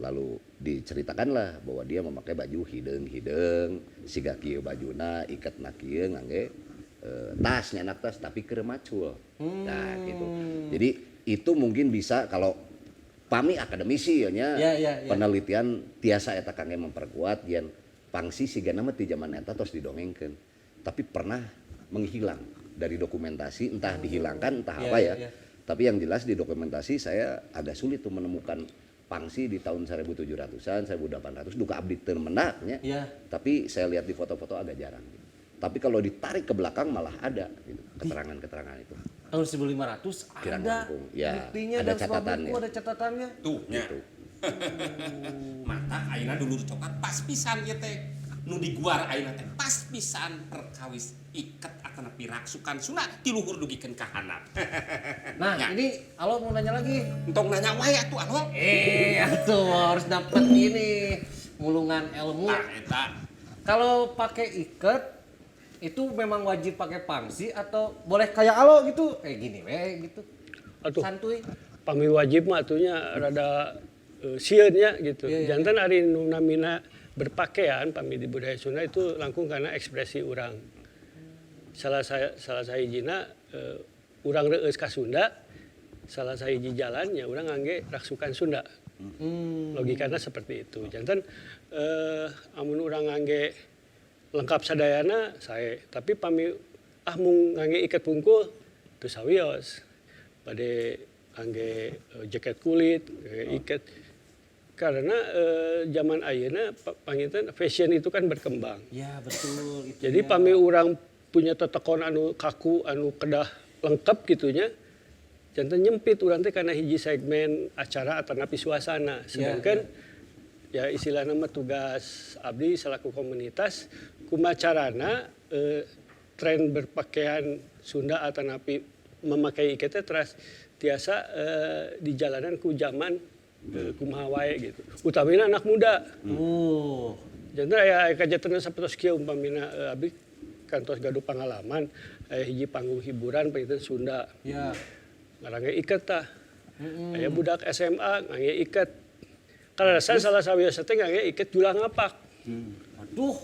Lalu diceritakanlah bahwa dia memakai baju hideung siga kieu bajuna iketna kieu ngangge tas nyanak tas tapi keur macul. Nah gitu. Jadi itu mungkin bisa kalau pami akademisi nya penelitian tiasa eta kangge memperkuat yen pangsi sigana mah ti zaman eta tos didongengkeun. Tapi pernah menghilang dari dokumentasi entah dihilangkan entah apa ya. Tapi yang jelas di dokumentasi saya agak sulit tuh menemukan pangsi di tahun 1700-an, 1800 duka abdi teu menaknya. Tapi saya lihat di foto-foto agak jarang. Gitu. Tapi kalau ditarik ke belakang malah ada gitu, keterangan-keterangan itu. Tahun 1500 ada buktinya ada dan catatannya. semua buku ada catatannya. Tuh nya. Mata ayeuna dulur coklat pas pisan ieu teh. Nu diguar ayeuna teh pas pisan perkawis iket atanapi raksukan Sunda ti luhur dugikeun ka handap. Nah, ini Alo mau nanya lagi. Entong nanya wae atuh Alo. Tuh harus dapat ini mulungan ilmu. Tah eta. Kalau pakai iket itu memang wajib pakai pangsi atau boleh kayak Alo gitu? Kayak gini gitu. Atuh. Santuy. Pami wajib mah atunya rada sieun nya gitu. Jantan ari nu namina berpakaian pami di budaya Sunda itu langkung karena ekspresi urang. Salah sahijina urang reueus ka Sunda, salah sahiji jalannya urang ngangge raksukan Sunda. Logikana seperti itu. Jantan amun urang ngangge lengkap sadayana sae, tapi pami mung ngangge iket pungkul teu sawios. Bade ngangge jaket kulit, iket. Karena zaman ayeuna panginten fashion itu kan berkembang. Ya betul. Jadi pami urang punya tetekon anu kaku anu kedah lengkap gitunya. Jantan nyempit urang teh karena hiji segmen acara atanapi suasana. Sedangkan ya istilahnya mah tugas abdi selaku komunitas kumacarana tren berpakaian Sunda atanapi memakai iket teras tiasa di jalanan ku zaman kumaha wae gitu. Utamina anak muda. Jantan aya kajatan sapertos kieu umpamina abdi kantos gaduh pengalaman aya hiji panggung hiburan paetan Sunda. Ya. Ngarangge iket tah. Aya budak SMA ngangge iket. Kalasan salah sawiasa teh ngangge iket julang ngapak. Aduh.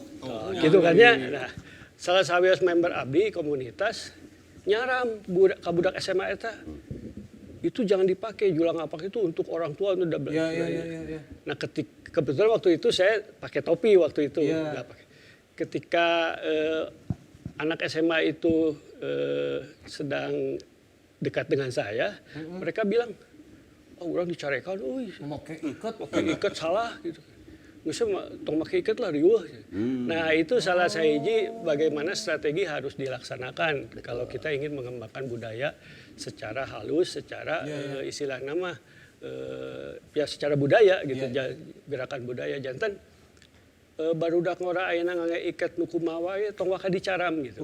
Gitu kan ya. Nah, salah sawias member abdi komunitas nyaram ka budak SMA eta. Itu jangan dipakai julang ngapak itu untuk orang tua untuk double. Ya. Nah, kebetulan waktu itu saya pakai topi waktu itu. Ya. Nggak pakai. Ketika anak SMA itu sedang dekat dengan saya, mereka bilang, "Oh, orang dicarekan, Memakai ikat. pakai ikat salah gitu." Bisa tong pakai ikat lah riuh. Nah, itu salah sahiji bagaimana strategi harus dilaksanakan kalau kita ingin mengembangkan budaya secara halus, secara istilah nama ya secara budaya gitu, gerakan budaya jantan barudak ngora ayeuna ngangge iket nu kumaha we tong waka dicaram gitu.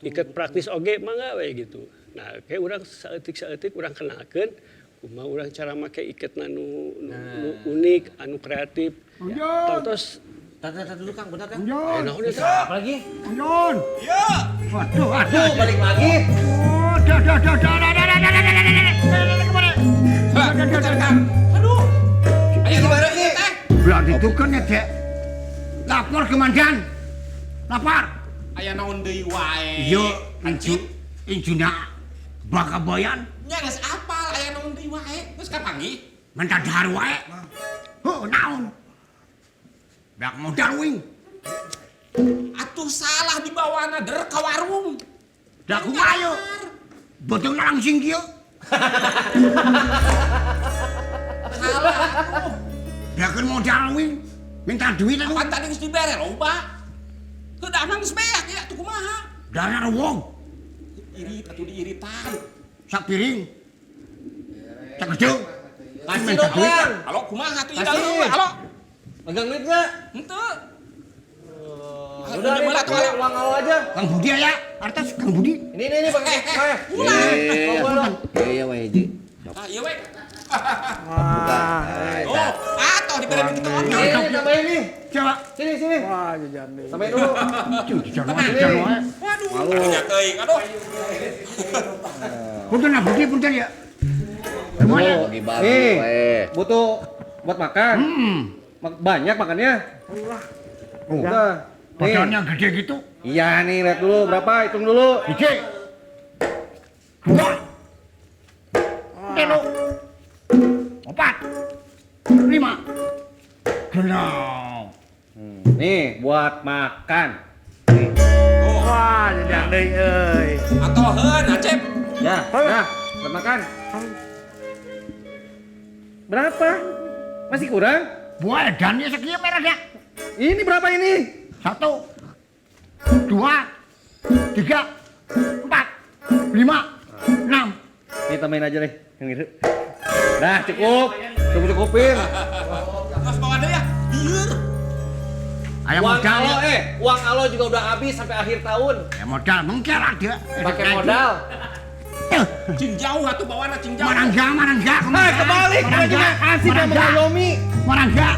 Iket praktis oge mangga we gitu. Nah, kayak urang saeutik-saeutik urang kenalkeun kumaha urang cara make iketna nu unik, anu kreatif. Tos Tata dulu Kang, benar kan? Unjon. naon eta? Apa lagi? Unjon. Iya. Waduh. Balik lagi. Oh, dah. Aduh. Aya nu lagi teh. Belah ditukeun ya, Dek. Lapor komandan. Lapor. Aya naon deui wae. Yo, injuna Bakabayan. Nya geus apal aya naon deui wae. Geus kapanggih. Mentadhar wae. Oh, naon? Dak modal wing. Atuh salah dibawana der ka warung. Dak kumaha Botong langsing kieu. Salah atuh. Dakeun modal wing. Minta duit atuh. Kan tadi geus dibere loba. Heudah mah geus beak ya tuh kumaha. Dana wong. Irit atuh diiritan. Sak piring. Sak gedung. Kasih dong, Kang. Halo kumaha tuh Kasih. ieu halo. Pegang duit nggak? Henteu. Udah, ini pakai uang alo aja. Kang Budi ya, artas Kang Budi. Ini pakai saya. Iya, Wah Haji. Ah iya we. Bukan. Oh, atoh dibere di kita oke. Ini tambahin nih. Coba. Sini. Wah, jajan deh. Tambahin dulu. Jangan wae. Waduh, nya teuing aduh. Punten Budi punten ya. Semuanya. Bagi-bagi Nih, weh. butuh buat makan. Banyak makannya. Udah. Nih. Modalnya gede gitu. Iya nih, lihat dulu berapa, hitung dulu. Ije. 2. 3. 4. 5. Genap. Nih, buat makan. Wah, jajan deh euy. Atoheun Acep. Ya, nah, buat makan. Berapa? Masih kurang? Buah edannya sekian merah ya. Ini berapa ini? 1, 2, 3, 4, 5, 6. Nih tambahin aja deh, yang itu. Dah cukup, cukupin. Mas bawa deh ya. Bieur. Ayam Uang modalnya. alo uang alo juga udah habis sampai akhir tahun. Ya modal mengker dia. Pakai modal. Cing jauh atuh bawana cing jauh. Mana enggak. Kebalik, Mana enggak. kasih Mana sama enggak. Yomi. Mana enggak.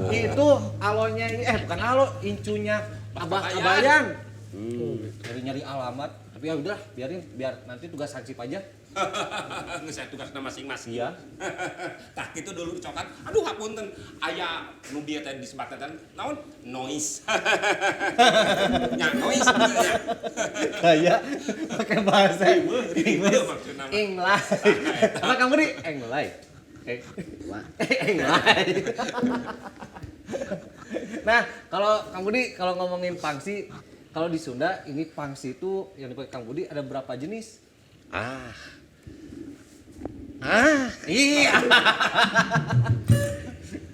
Itu alonya bukan alo, incunya Abah Kabayan. Nyari alamat. Tapi ya udah, biar nanti tugas hansip aja. Nggak saya tugasnya masing-masing. Iya. Tah gitu dulu cokan. Aduh hapunten. Aya nu dieu teh disebatan naon? Noise. Nya noise. Kayak pakai bahasa Inggris maksudna. Englay. Apa kamu di Englay? Englay. Nah, kalau Kang Budi kalau ngomongin pangsi, kalau di Sunda ini pangsi itu yang dipakai Kang Budi ada berapa jenis? Iya.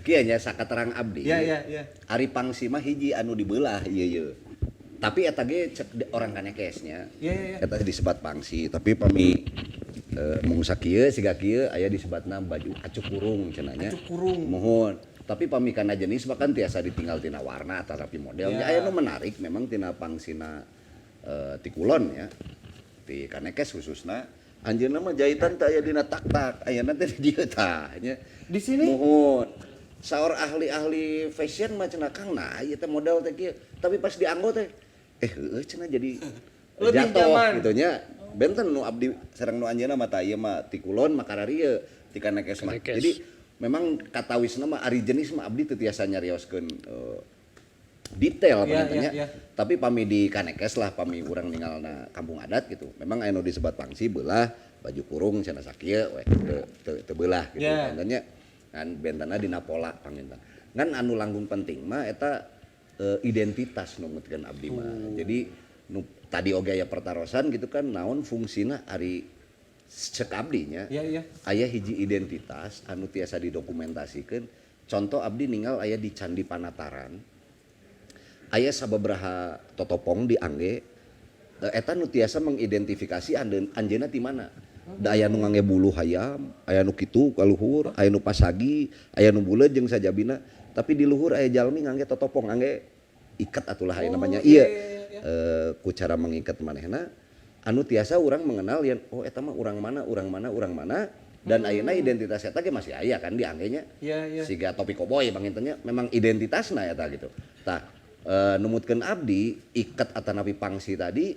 Kieu nya sakaterang abdi. Iya. Ari pangsi mah hiji anu dibelah ieu. Tapi eta ge cek orang kanekesnya. Iya. Eta disebat pangsi, tapi pami mung sakieu siga kieu aya disebatna baju acuk kurung cenanya. Acuk kurung. Mohon. Tapi pami kana jenis mah kan tiasa ditinggal tina warna atau tapi modelnya aya nu menarik memang tina pangsina ti kulon ya. Ti kanekes khususna anjeunna mah jahitan teh aya dina tak-tak, ayeuna teh di dieu tah nya. Di sini? Mohon. Saur ahli-ahli fashion mah cenah Kang nah ieu teh model teh kieu. Tapi pas dianggo teh heueuh cenah jadi Lebih jatuh nyaman. gitu nya. Benten nu abdi sareng nu anjeunna mah tah ieu mah ti kulon makararieu ti kanekes mah. Kanekes. Jadi memang katawisna mah ari jenis mah abdi teu tiasa nyarioskeun detail Iya. tapi pami di kanekes lah pami urang ninggalna kampung adat gitu memang aya nu disebat pangsi belah baju kurung cenah sakieu we teu belah gitu bentennya kan bentena dina pola panginten ngan anu langkung penting mah eta identitas nu ngeukeun abdi mah jadi nu tadi oge aya pertarosan gitu kan naon fungsina ari cek abdi nya aya hiji identitas anu tiasa didokumentasikeun contoh abdi ninggal aya di Candi Panataran aya sababaraha totopong di angge eta nu tiasa mengidentifikasi anjeunna ti mana da aya nu ngangge bulu hayam aya nu kitu ka luhur aya nu pasagi aya nu buleud jeung sajabina tapi di luhur aya jalmi ngangge totopong ngangge iket atulah aya namanya ieu ku cara mengikat manehna anu tiasa urang mengenal yang oh eta mah urang mana dan ayeuna identitas eta ge masih aya kan di anggenya siga topi koboy bangintennya memang identitasna eta gitu tah numutkeun abdi iket atanapi pangsi tadi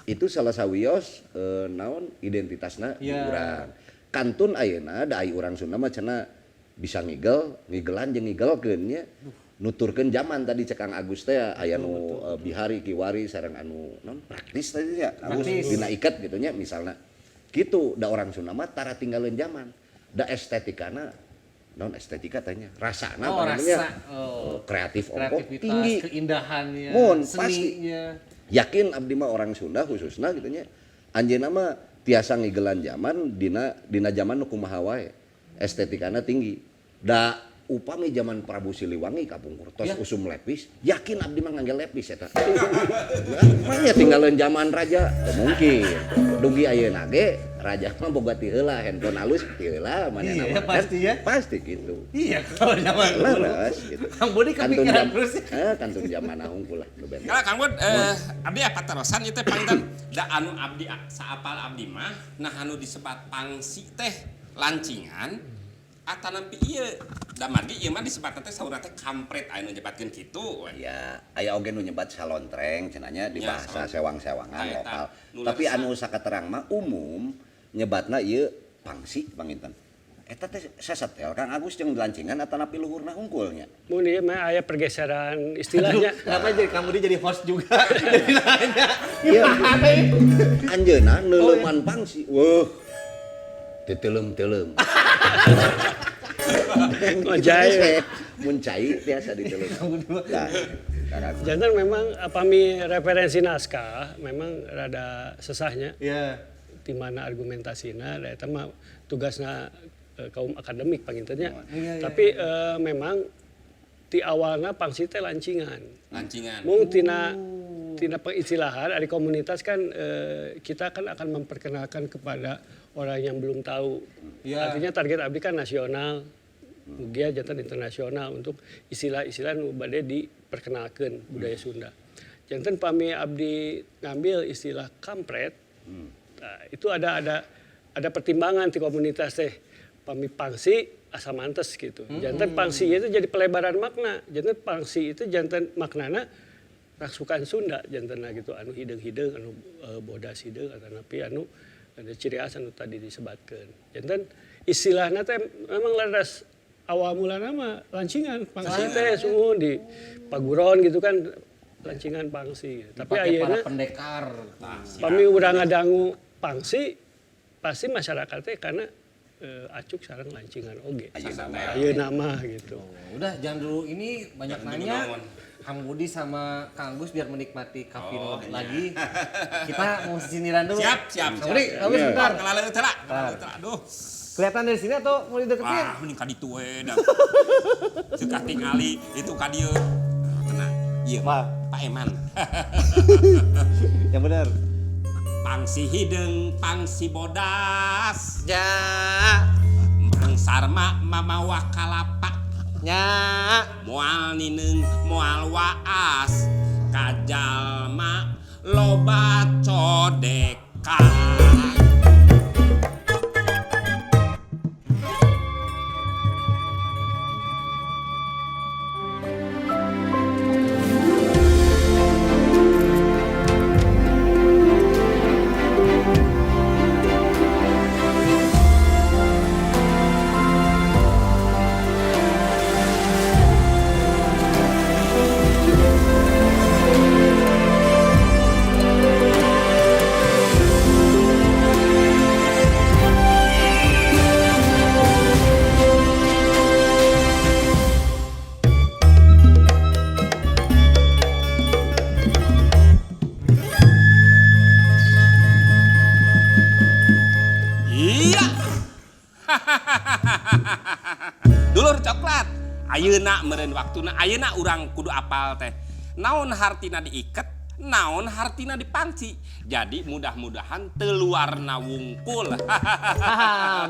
itu salah sawios naon identitasna urang kantun ayeuna da ai urang Sunda mah cenah bisa ngigelan jeung ngigelkeun nya nuturkeun zaman tadi cekang Agus teh aya nu bihari kiwari sareng anu naon praktis tadi nya Agus dina iket gitu nya misalna kitu da orang Sunda mah tara tinggalin zaman da estetikana non estetika tanya rasana kreatif ongkok tinggi keindahannya mun seninya pasti yakin abdi mah orang Sunda khususna gitu nya anjeunna mah tiasa ngigelan zaman dina zaman nu kumaha wae estetikana tinggi da upami zaman Prabu Siliwangi kapungkur tos usum lepis yakin abdi mah ngangge lepis eta manya tinggalin zaman raja mungkin dugi ayeuna ge raja mah boga ti heula handphone alus ti heula manehna mah pasti ya pasti gitu iya kalau zaman laras gitu Kang Budi kepikiran terus kantun zaman na hungkul lah nu bener Kalau Kang Bud, abdi apa terusan itu pangitan da anu abdi saapal abdi mah nah anu disebat pangsi teh lancingan atanapi ieu da margi ieu mah disebat teh saurna teh kampret anu nyebatkeun kitu ya aya oge nu nyebat salontreng cenanya di bahasa sewang-sewangan lokal tapi anu sakaterang mah umum nyebatna ieu pangsi panginten eta teh sasatel Kang Agus jeung lancingan atanapi luhurna hungkulnya Mun ieu mah aya pergeseran istilahnya. kenapa jadi kamu jadi host juga jadi nanya iya anjeunna neuleuman pangsi weuh teuleum Jaya. mun cai biasa diteleum nah Jantan memang apami referensi naskah memang rada sesahnya. Di mana argumentasina da eta mah tugasna kaum akademik pangintennya. Tapi memang ti awalna pangsi teh lancingan. Mung tina pengistilahan dari komunitas kan kita kan akan memperkenalkan kepada orang yang belum tahu. Artinya target abdi kan nasional. Mugia jantan internasional untuk istilah-istilah nu bade diperkenalkan budaya Sunda. Jantan pami abdi ngambil istilah kampret. Nah, itu ada pertimbangan di komunitas teh. Pami pangsi asa mantes gitu. Jantan pangsi itu jadi pelebaran makna. Jantan pangsi itu jantan maknana rasukan Sunda jantana gitu anu hideung-hideung anu bodas hideung atanapi anu ada ciri khas anu tadi disebutkeun. Jantan istilahna teh memang laras awal mulana mah lancingan pangsi teh suhun di paguron gitu kan lancingan pangsi. Tapi ayeuna pendekar pami urang ngadangu pangsi pasti masyarakat teh karena acuk sareng lancingan oge. Ayeuna mah gitu. Udah jangan dulu ini banyak nanya. Kang Budi sama Kang Gus biar menikmati kafino lagi. Kita mau siniran dulu. Siap. Kang Budi, Kang Gus bentar. Kelaleun teh lah. Aduh. Kelihatan dari sini atau mau dideketin? Mending ka ditu we. suka tingali itu ka dieu. Tenang. Ieu Pak Eman. Yang benar. Pangsi hideung, pangsi bodas. Ya. Mang sarma mamawa kalapa. Ya. Moal nineung, moal waas. Kajalma loba codeka. Iya. Dulur coklat. Ayeuna meureun waktuna, ayeuna urang kudu apal teh. Naon hartina diiket, naon hartina dipangsi. Jadi mudah-mudahan teu luarna wungkul.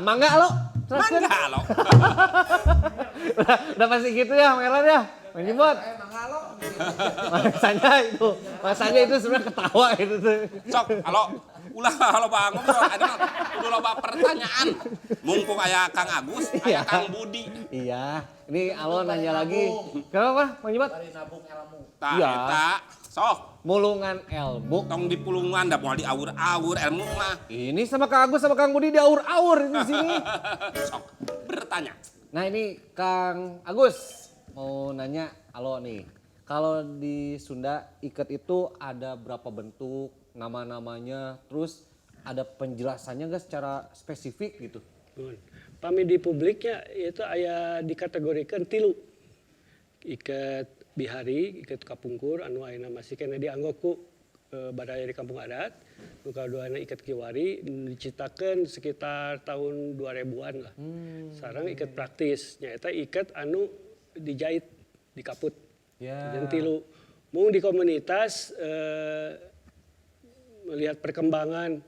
Mangga lo. Teruskeun. Mangga lo. Udah pasti gitu ya, Mang Elan ya. Mang Jibot. Masanya itu sebenarnya ketawa itu tuh. Sok, halo. Ulah halo Bang ngobrol, ada kudu loba pertanyaan. Mumpung aya Kang Agus, aya Kang Budi. Iya, ini Alo nanya lagi. Kenapa, Mang Jibot? Tah Iya. eta, sok. Mulungan ilmu. Tong di pulungan, da moal diawur-awur ilmu mah. Ini sama Kang Agus sama Kang Budi diaur-aur di sini. Sok, bertanya. Nah ini Kang Agus mau nanya, Alo nih. Kalau di Sunda iket itu ada berapa bentuk, nama-namanya, terus ada penjelasannya nggak secara spesifik gitu? Pami di publiknya itu aya dikategorikan tilu. Iket bihari, iket kapungkur, anu ayeuna masih kena dianggap ku badaya di kampung adat. Nu kaduana iket kiwari diciptakeun sekitar tahun 2000-an lah. Sarang iket praktis, nyaeta iket anu dijahit, dikaput. Ya. Dan tilu. Mung di komunitas melihat perkembangan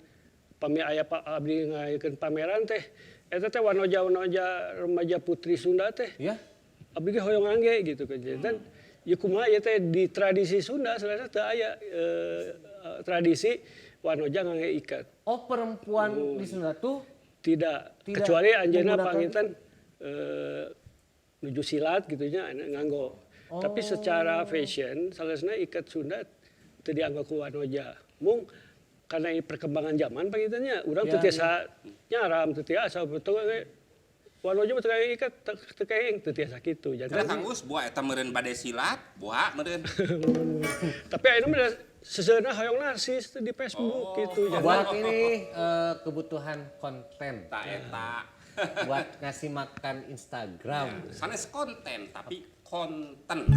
pami aya Pak abdi ngayakeun pameran teh eta teh wanoja-wanoja remaja putri Sunda teh. Ya. Abdi ge hoyong angge gitu kan. Dan ieu kumaha ieu teh di tradisi Sunda sebenarnya teu aya tradisi wanoja ngangge ikat. Oh perempuan di Sunda tuh Tidak. Tidak Kecuali anjeunna menggunakan- panginten nuju silat gitu nya nganggo. Tapi secara fashion salesna ikat Sunda teu dianggap ku wanoja. Mung karena ini perkembangan zaman pangintennya urang teu tiasa nyaram teu tiasa betul wanoja mah teu kaya ikat teu kaeng teu tiasa kitu. Kira Jantan Kang Gus, buah eta meureun bade silat, buah meureun. tapi ayeuna mah seseuna hoyong narsis di Facebook gitu. buat ini kebutuhan konten, Ta eta. buat ngasih makan Instagram. Sanes konten tapi konten.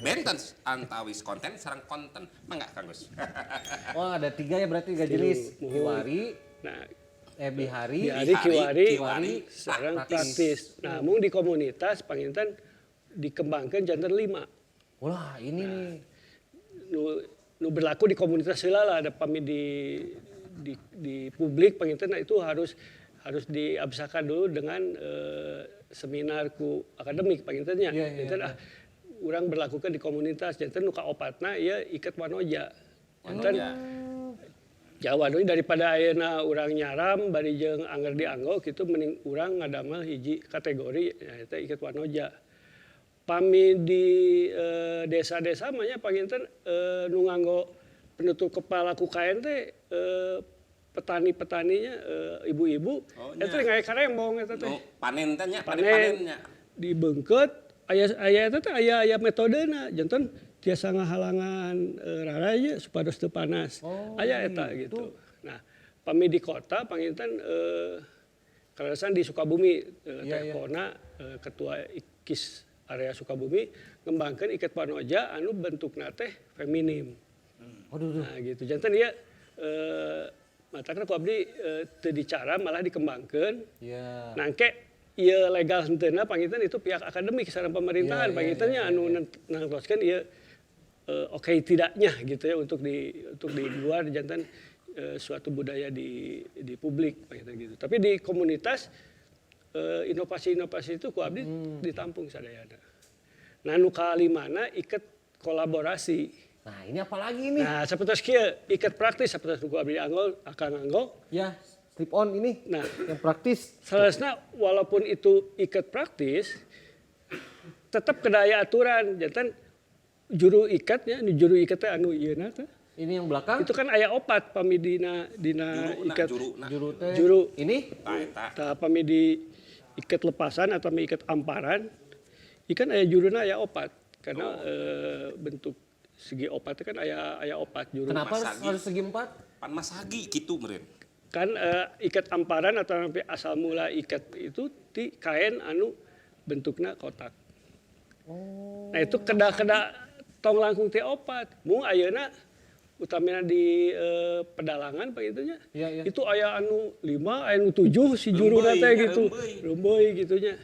Benten antawis konten sareng konten. Mangga Kang Gus. Oh ada 3 ya berarti 3 jenis. Kiwari, Nah, bihari, bihari, kiwari, sareng sareng praktis. Nah, mung di komunitas panginten dikembangkan jantan 5. Wah ini nih. Nu berlaku di komunitas heula lah ada pami di publik panginten itu harus diabsakan dulu dengan seminar ku akademik pangintennya. Janten urang berlakukan di komunitas janten nu kaopatna ieu iket wanoja. Janten Jawa doi daripada ayeuna urang nyaram bari jeung angger dianggo kitu mending urang ngadamel hiji kategori eta iket wanoja. Pami di desa-desa mah nya panginten nu nganggo penutup kepala ku kain teh petani-petaninya ibu-ibu eta ngawe karembong eta teh. Panen teh nya, Panen panennya. dibeungkeut aya eta teh aya metodena janten tiasa ngahalangan raraya supados teu panas. Aya eta gitu. Nah, pami di kota panginten karasan di Sukabumi Teh Kona ketua IKIS area Sukabumi ngembangkeun iket wanoja anu bentukna teh feminim. Nah, gitu. Janten ieu matakan ku abdi teu dicara malah dikembangkeun. Ya. Nangke ieu legal henteu pangitan itu pihak akademik sareng pemerintahan pangitannya anu nangtoskeun ieu oke tidaknya gitu ya untuk di luar jantan suatu budaya di publik pangitan gitu. Tapi di komunitas inovasi-inovasi itu ku abdi ditampung sadayana. Nah nu kalimana iket kolaborasi. Nah, ini apa lagi ini? Nah, sapertos kieu iket praktis sapertos ku abdi akan nganggo. Ya, slip on ini. Nah, yang praktis. salasna walaupun itu iket praktis tetap kedaya aturan jantan juru ikatnya juru iket teh anu ieu na teh. Ini yang belakang. Itu kan aya opat pami dina iket Juru teh. juru Ini tah pami di iket lepasan atau pami iket amparan ikan aya juruna aya opat karena bentuk segi opat kan aya opat juru. kenapa Masagi. harus segi 4? Pan masagi gitu meureun. Kan iket amparan atau sampai asal mula iket itu di kain anu bentuknya kotak. Nah itu keda tong langkung teh opat. Mung ayeuna utamina di pedalangan begitunya. Iya. Itu aya anu 5, aya anu 7 si juruna teh gitu. Rembeuy gitunya.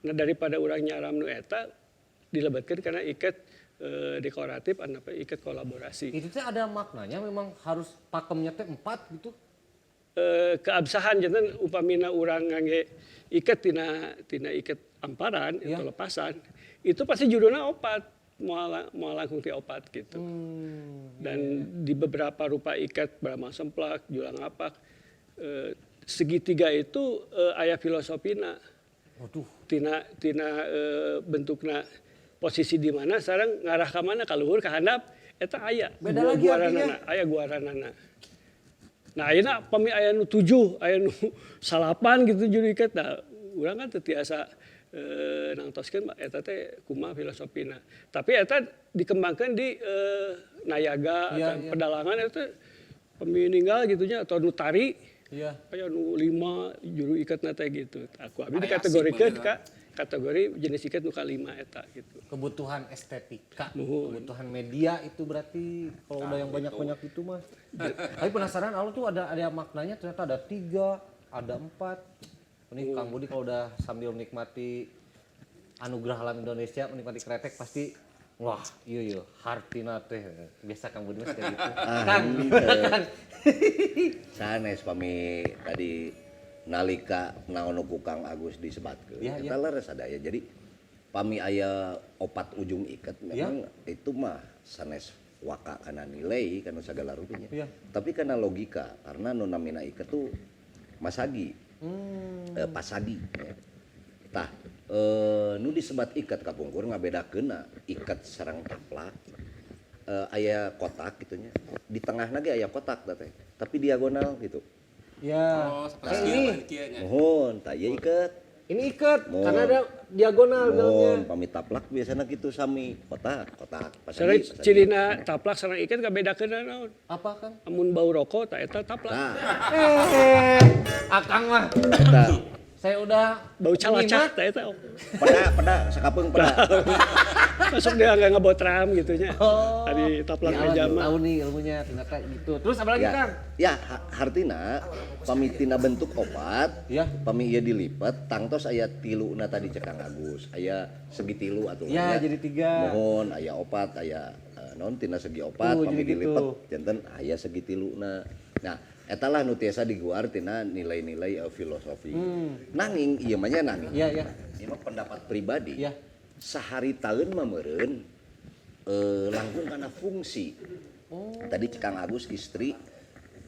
Nah daripada urang nyaram nu eta dilebatkeun karena iket dekoratif apa iket kolaborasi. Itu teh ada maknanya memang harus pakemnya teh 4 gitu. Keabsahan jantan upamina urang ngangge iket tina iket amparan Iya. atau lepasan itu pasti judulnya opat mau langkung ti opat gitu. Dan di beberapa rupa iket Brahma semplak, julang apak segitiga itu aya filosofina. Waduh. Tina bentukna posisi di mana sareng ngarah ka mana ka luhur ka handap eta aya Beda lagi artinya. aya guaranana. Nah ayeuna pami aya nu 7, aya nu 8 gitu juru iket. Nah urang kan teu tiasa nangtoskeun eta teh kumaha filosofina. Tapi eta dikembangkan di nayaga atau pedalangan eta pami ninggal gitunya atau nu tari. Iya. Aya nu 5 juru ikatna teh gitu. Aku abdi dikategorikeun ka kategori jenis iket nu ka-5 eta gitu. Kebutuhan estetika, Nuhun. kebutuhan media itu berarti kalau udah yang banyak-banyak itu mah. Tapi penasaran Alun tuh ada maknanya ternyata ada 3, ada 4. Ini Kang Budi kalau udah sambil menikmati anugerah alam Indonesia, menikmati kretek pasti wah, iya hartina teh. Biasa Kang Budi mas kayak gitu. Kang. Sanes pami tadi nalika naon ku Kang Agus disebatkeun. Iya, Eta leres sadaya. Jadi pami aya opat ujung iket memang itu mah sanes waka kana nilai kana segala rupinya. Iya. Tapi kana logika karena nu namina iket tuh masagi. Pasadi. Ya. Tah nu disebat iket kapungkur ngabedakeunna iket sareng taplak. Aya kotak gitunya. Di tengah lagi aya kotak teh. Tapi diagonal gitu. Ya. Seperti ini. Mohon, tah ieu iket. Ini ikat Mohon. karena ada diagonal bilangnya. Mohon, pami taplak biasana gitu sami. Kotak. Sareng cilina taplak sareng iket kabedakeun naon? Apa Kang? Amun bau rokok tak eta taplak. Nah, Akang mah. eta Saya udah Bau calacak tak eta. peda sakapeung peda. Masuk dia enggak ngebotram gitunya. Oh. Tadi taplak Ya, meja tahu mah. nih ilmunya ternyata gitu. Terus apa lagi Kang? Ya, hartina pami tina bentuk opat, Ya. pami ieu dilipat, tangtos aya tiluna tadi cek Kang Agus. Aya segi tilu aturannya. Ya, jadi 3. Mohon aya opat, aya naon tina segi opat, pami jadi dilipat gitu. janten aya segi tiluna. Nah, eta lah nu tiasa diguar tina nilai-nilai filosofi. Nanging ieu mah nya nanging. Iya, iya. Ieu mah pendapat pribadi. Iya. Sahari taun mah meureun langkung kana fungsi. Tadi Kang Agus istri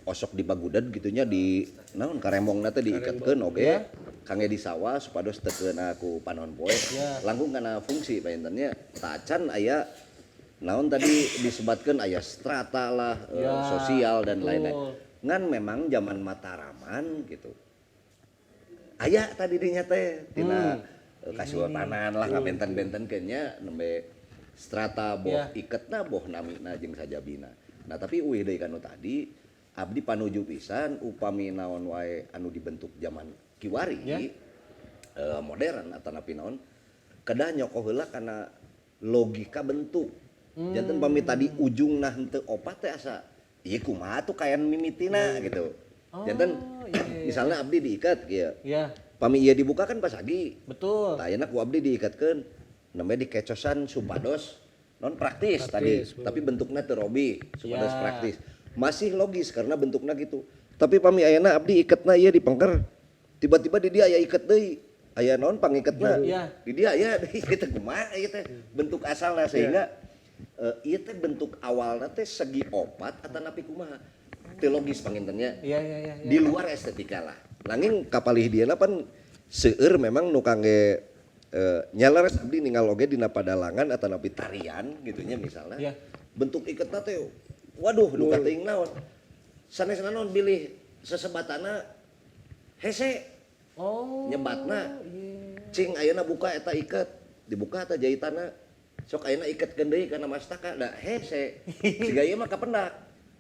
osok di Bagudad gitunya di naon karembongna teh diiketkeun oge. Kangge di sawah supados teu keuna ku panon poe. Langkung kana fungsi paintennya tacan aya naon tadi disebatkeun aya strata lah sosial dan lain-lain. Ngan memang zaman Mataraman gitu. Aya tadi dinya teh tina kasultanan lah ngabenten-benten kayaknya nembe strata boh iketna boh namina jeung sajabina. Nah tapi uih deui kanu tadi abdi panuju pisan upami naon wae anu dibentuk zaman kiwari modern atanapi naon kedah nyoko heula kana logika bentuk. Janten pami tadi ujungna henteu opat teh asa ieu kumaha tuh kayan mimitina gitu. Janten misalnya abdi diikat kieu. Iya. Pami ieu dibuka kan pasagi. Betul. Tah ayeuna ku abdi diikatkeun namanya dikecosan supados non praktis tadi, tapi bentuknya teu robi, supados Ya. praktis. Masih logis karena bentuknya gitu. Tapi pami ayeuna abdi iketna ieu di pengker. Tiba-tiba di dia aya iket deui. Aya naon pangiketna? Iya. Di dia aya deui teh kumaha ieu teh bentuk asalna sehingga ieu teh bentuk awalna teh segi opat atanapi kumaha? Teu logis pangintennya. Iya. Di luar estetika lah. Langing kapalih dieuna pan seueur memang nu kangge nyalares abdi ningal oge dina padalangan atanapi tarian gitunya misalnya. Iya. Bentuk iketna teh waduh nu kateuing naon. Sanesna naon bilih sesebatana hese Oh. nyebatna. Cing ayeuna buka eta iket, dibuka eta jahitanna. Sok ayeuna iketkeun deui kana mastaka da hese. Siga ieu mah kapendak.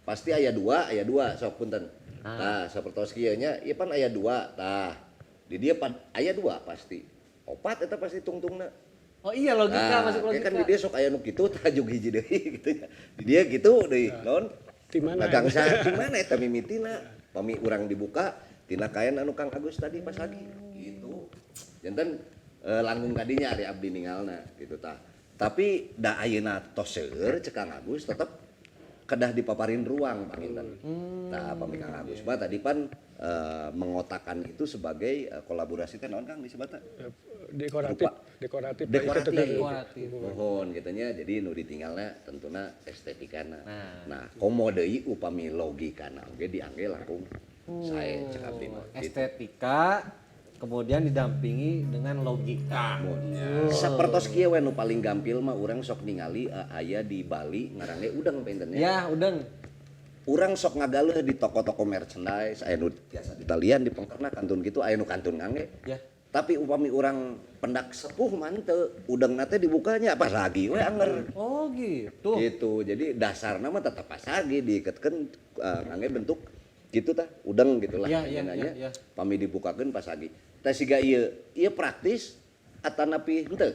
Pasti aya dua sok punten. Tah sapertos kieu nya ieu pan aya dua tah. Di dia aya dua pasti. Opat eta pasti tungtungna. Oh iya logika masuk logika. Kan di dia sok aya nu kitu tah jug hiji deui gitu nya. Di dia gitu deui naon? Di mana? Gangsa di mana eta mimitina? Pami urang dibuka tina kaen anu Kang Agus tadi pas lagi gitu. Janten langgung kadinya ari abdi ningalna gitu tah. Tapi da ayeuna tos seueur cek Kang Agus tetep kedah dipaparin ruang panginten. Nah, pami Kang Agus mah tadi pan mengotakan itu sebagai kolaborasi teh naon Kang disebutna? Dekoratif. Dekoratif. Mohon gitunya jadi nu ditinggalna tentuna estetikana. Nah, komo deui upami logikana oge diangge langkung sae cek abdi mah. Estetika kemudian didampingi dengan logika. Sapertos kieu we nu paling gampil mah urang sok ningali aya di Bali ngaranna udang pentennya. Ya, udang. Urang sok ngagaleuh di toko-toko merchandise aya nu biasa ditalian di pengkerna kantun gitu aya nu kantun ngangge. Ya. Tapi upami urang pendak sepuh mah teu udangna teh dibukanya pas lagi we anger. Oh gitu. Gitu. Jadi dasarna mah tetep pas lagi diiketkeun ngangge bentuk gitu tah udang gitulah Ya. Pami dibukakeun pas lagi. Tah siga ieu praktis atanapi henteu.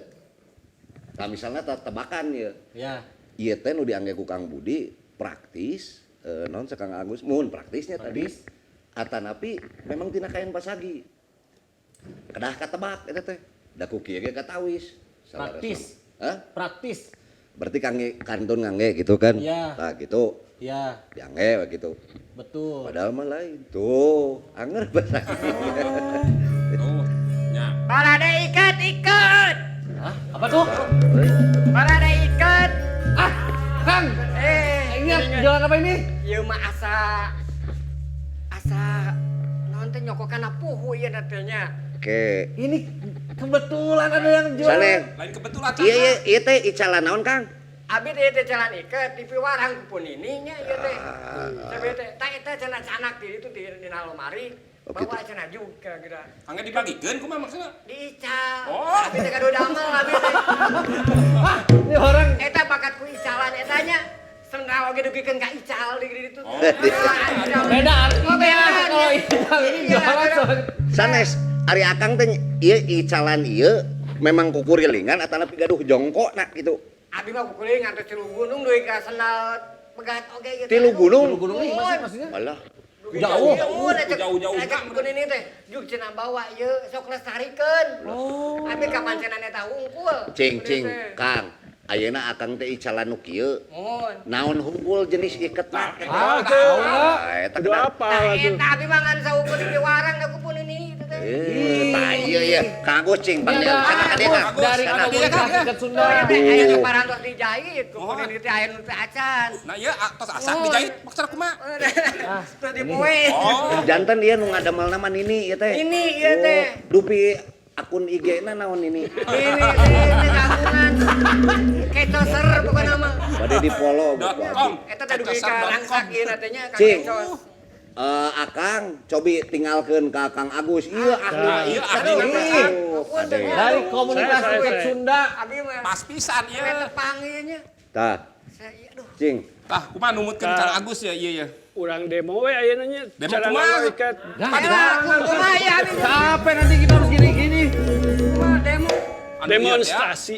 Tah misalnya tebakan ieu. Ya. Ieu teh nu diangge ku Kang Budi praktis naon Kang Agus mun praktisnya tadi atanapi memang tina kaen pasagi. Kedah katebak eta teh. Da ku kieu ge katawis. Praktis. Hah? Praktis. Berarti kantun ngangge gitu kan? Iya. Nah gitu. Ya, Diangge gitu. betul. Padahal mah lain. Tuh, anger pasagi. Tuh, nya. Parade ikat. Hah? Apa tuh? Parade ikat. Kang, ingat jualan apa ini? Ieu mah asa naon teh nyokokan puhu ieu datenya. Oke. Ini kebetulan ada yang jual. Sane. Lain kebetulan Iya teh icalan naon Kang? Abi teh jalan iket di piwarang kupun ininya ieu teh. Sabe teh tah eta cenah canak di itu di lemari. Bawa cenah juga gitu. angge dibagikeun kumaha maksudna? Diical. Oh. Abi teh kado damel abi teh. Ini orang Eta bakat ku icalan etanya. Sendal oge dugikeun ka ical di ditu. Oh. beda artinya kalau ini jualan soalnya. Sanes, ari Akang teh ieu icalan ieu memang kukurilingan atanapi gaduh jongkokna gitu. Abi mah kukuling ngantos Cilu Gunung duwe ka sendal pegat oge gitu. Tilu gunung. Gunung ini maksudnya? Alah. Jauh. Jauh-jauh Ajak pikeun ini teh. Juk cenah bawa ieu sok lestarikeun. Oh. Abi kapan cenah eta hungkul. Cing Kang. Ayeuna Akang teh icalan nu kieu. Mun. Naon hungkul jenis iketna? Ah, tahu enggak? Eta Aduh kenal. apa Tah tuh? eta abi mah ngan saukur di warang da kupun ini gitu teh. Tah iya. Kang Agus cing panggil sana ka dia Kang. Dari Sana. komunitas ikat Sunda. Oh, teh aya nu parantos dijahit kupun ini teh aya nu teh acan. Nah ieu tos asak dijahit maksudna kumaha? Teu dipoe. Oh. Janten dia nu ngadamel nama Nini ieu teh. Ini ieu teh. Dupi akun IG-na naon ini? Ini teh gabungan. Ketoser pokona mah. Bade di follow. .com. Eta teh dugi ka rangsak ieu na teh nya ka Cing. ketos. Akang, cobi tinggalkeun ka Kang Agus. Iya ahli. Iya, ikat. ahli na teh, Kang. Ade. Dari komunitas Saya. ikat Sunda. Abi mah Pas pisan ieu. tepang ieu nya. Tah, Aduh. cing. Tah kumaha numutkeun Kang Agus ya ieu ya. Urang demo we ayeuna nya. Demo Cara kumaha? ngalaw ikat. Ayolah, kumaha ya abi. Capek nanti kita harus gini-gini. Kumaha demo. Anu ieu teh, Demonstrasi.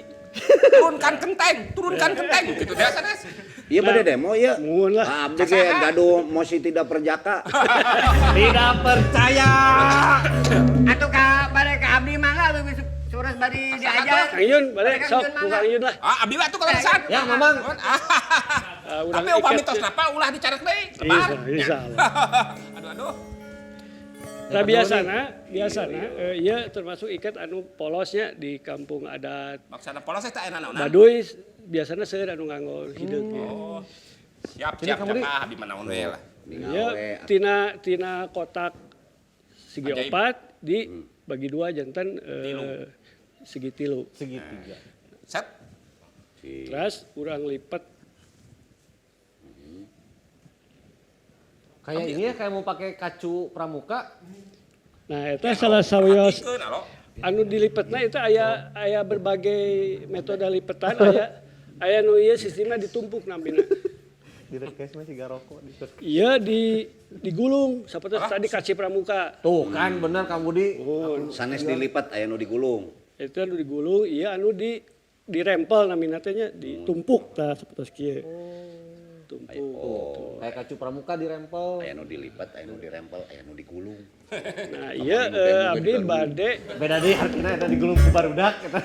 turunkan kenteng gitu biasa Nes. Iya bade demo ya. Mun lah. Abdi ge gaduh mosi tidak perjaka. Tidak percaya. Atuh ka bade ka abdi mangga leuwih sures bari diajak. Kang Yun, balik sok ku Kang Yun lah. Abdi mah tuh kalesan. Ya, Mamang. Tapi upami tos napa ulah dicarek deui. Bisa. Aduh. Nah biasana ieu termasuk iket anu polosnya di kampung adat Maksana polos teh aya naon? Baduy biasana seueur anu nganggo hideung. Oh. Siap kamu di- abdi mah naon we lah. Ya, tina kotak segi Ajaib. opat di bagi dua jantan segi tilu. Segitiga. Set. Terus urang lipet Kayak ini ya, kayak mau pakai kacu pramuka. nah eta salah sawios Rapikeun alo. anu dilipetna itu aya berbagai metode lipetan aya nu ieu sistemna ditumpuk nampina. Direkes masih garoko. Iya digulung saperti tadi kaci pramuka. Tuh kan bener Kang Budi. Sanes dilipat aya nu digulung. Itu anu digulung, iya anu dirempel namina teh nya, ditumpuk tah sapertos kieu. Tumpuk. Oh, Kayak kacu pramuka dirempel. aya nu dilipat, aya nu dirempel, aya nu digulung. Nah, iya abdi bade Beda deh artinya eta digulung ku barudak eta.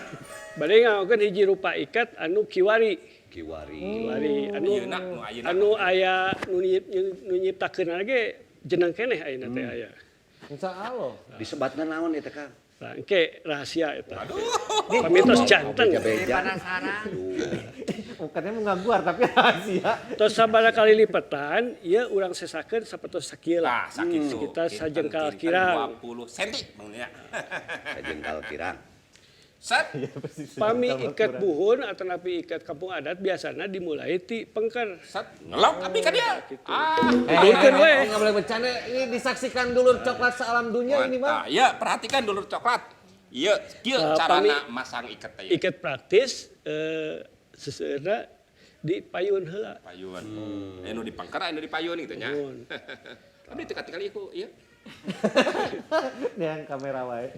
ngagokeun hiji rupa ikat anu kiwari. Kiwari. Anu Ayeuna nu ayeuna. anu aya nu nyiptakeun ge jeneng keneh ayeuna teh aya. Insya Allah. Disebatna naon eta Kang? Nah, engke rahasia eta. Pamitos janten. Beja-beja. Penasaran. Bukannya mau ngaguar tapi rahasia. Tos sabaraha kali lipetan, ieu urang sesakeun sapertos sakieu Nah, lah. sakit tuh. Sekitar sajengkal kirang. 20 cm bangnya. Jengkal kirang. Set. Pami ikat buhun atau napi ikat kampung adat biasanya dimulai ti pengker. Set. Ngelok abdi ka dia. Dulurkeun we. Nggak boleh bercanda. Ini disaksikan dulur coklat sealam dunia ini mah. Iya, perhatikan dulur coklat. Iya, kieu carana masang iket teh. Ikat praktis seseurna di payun heula. Payun. Anu di pangker, anu di payun gitu nya. Nuhun. Abdi teu katingali ieu, ieu. Yang kamera wae.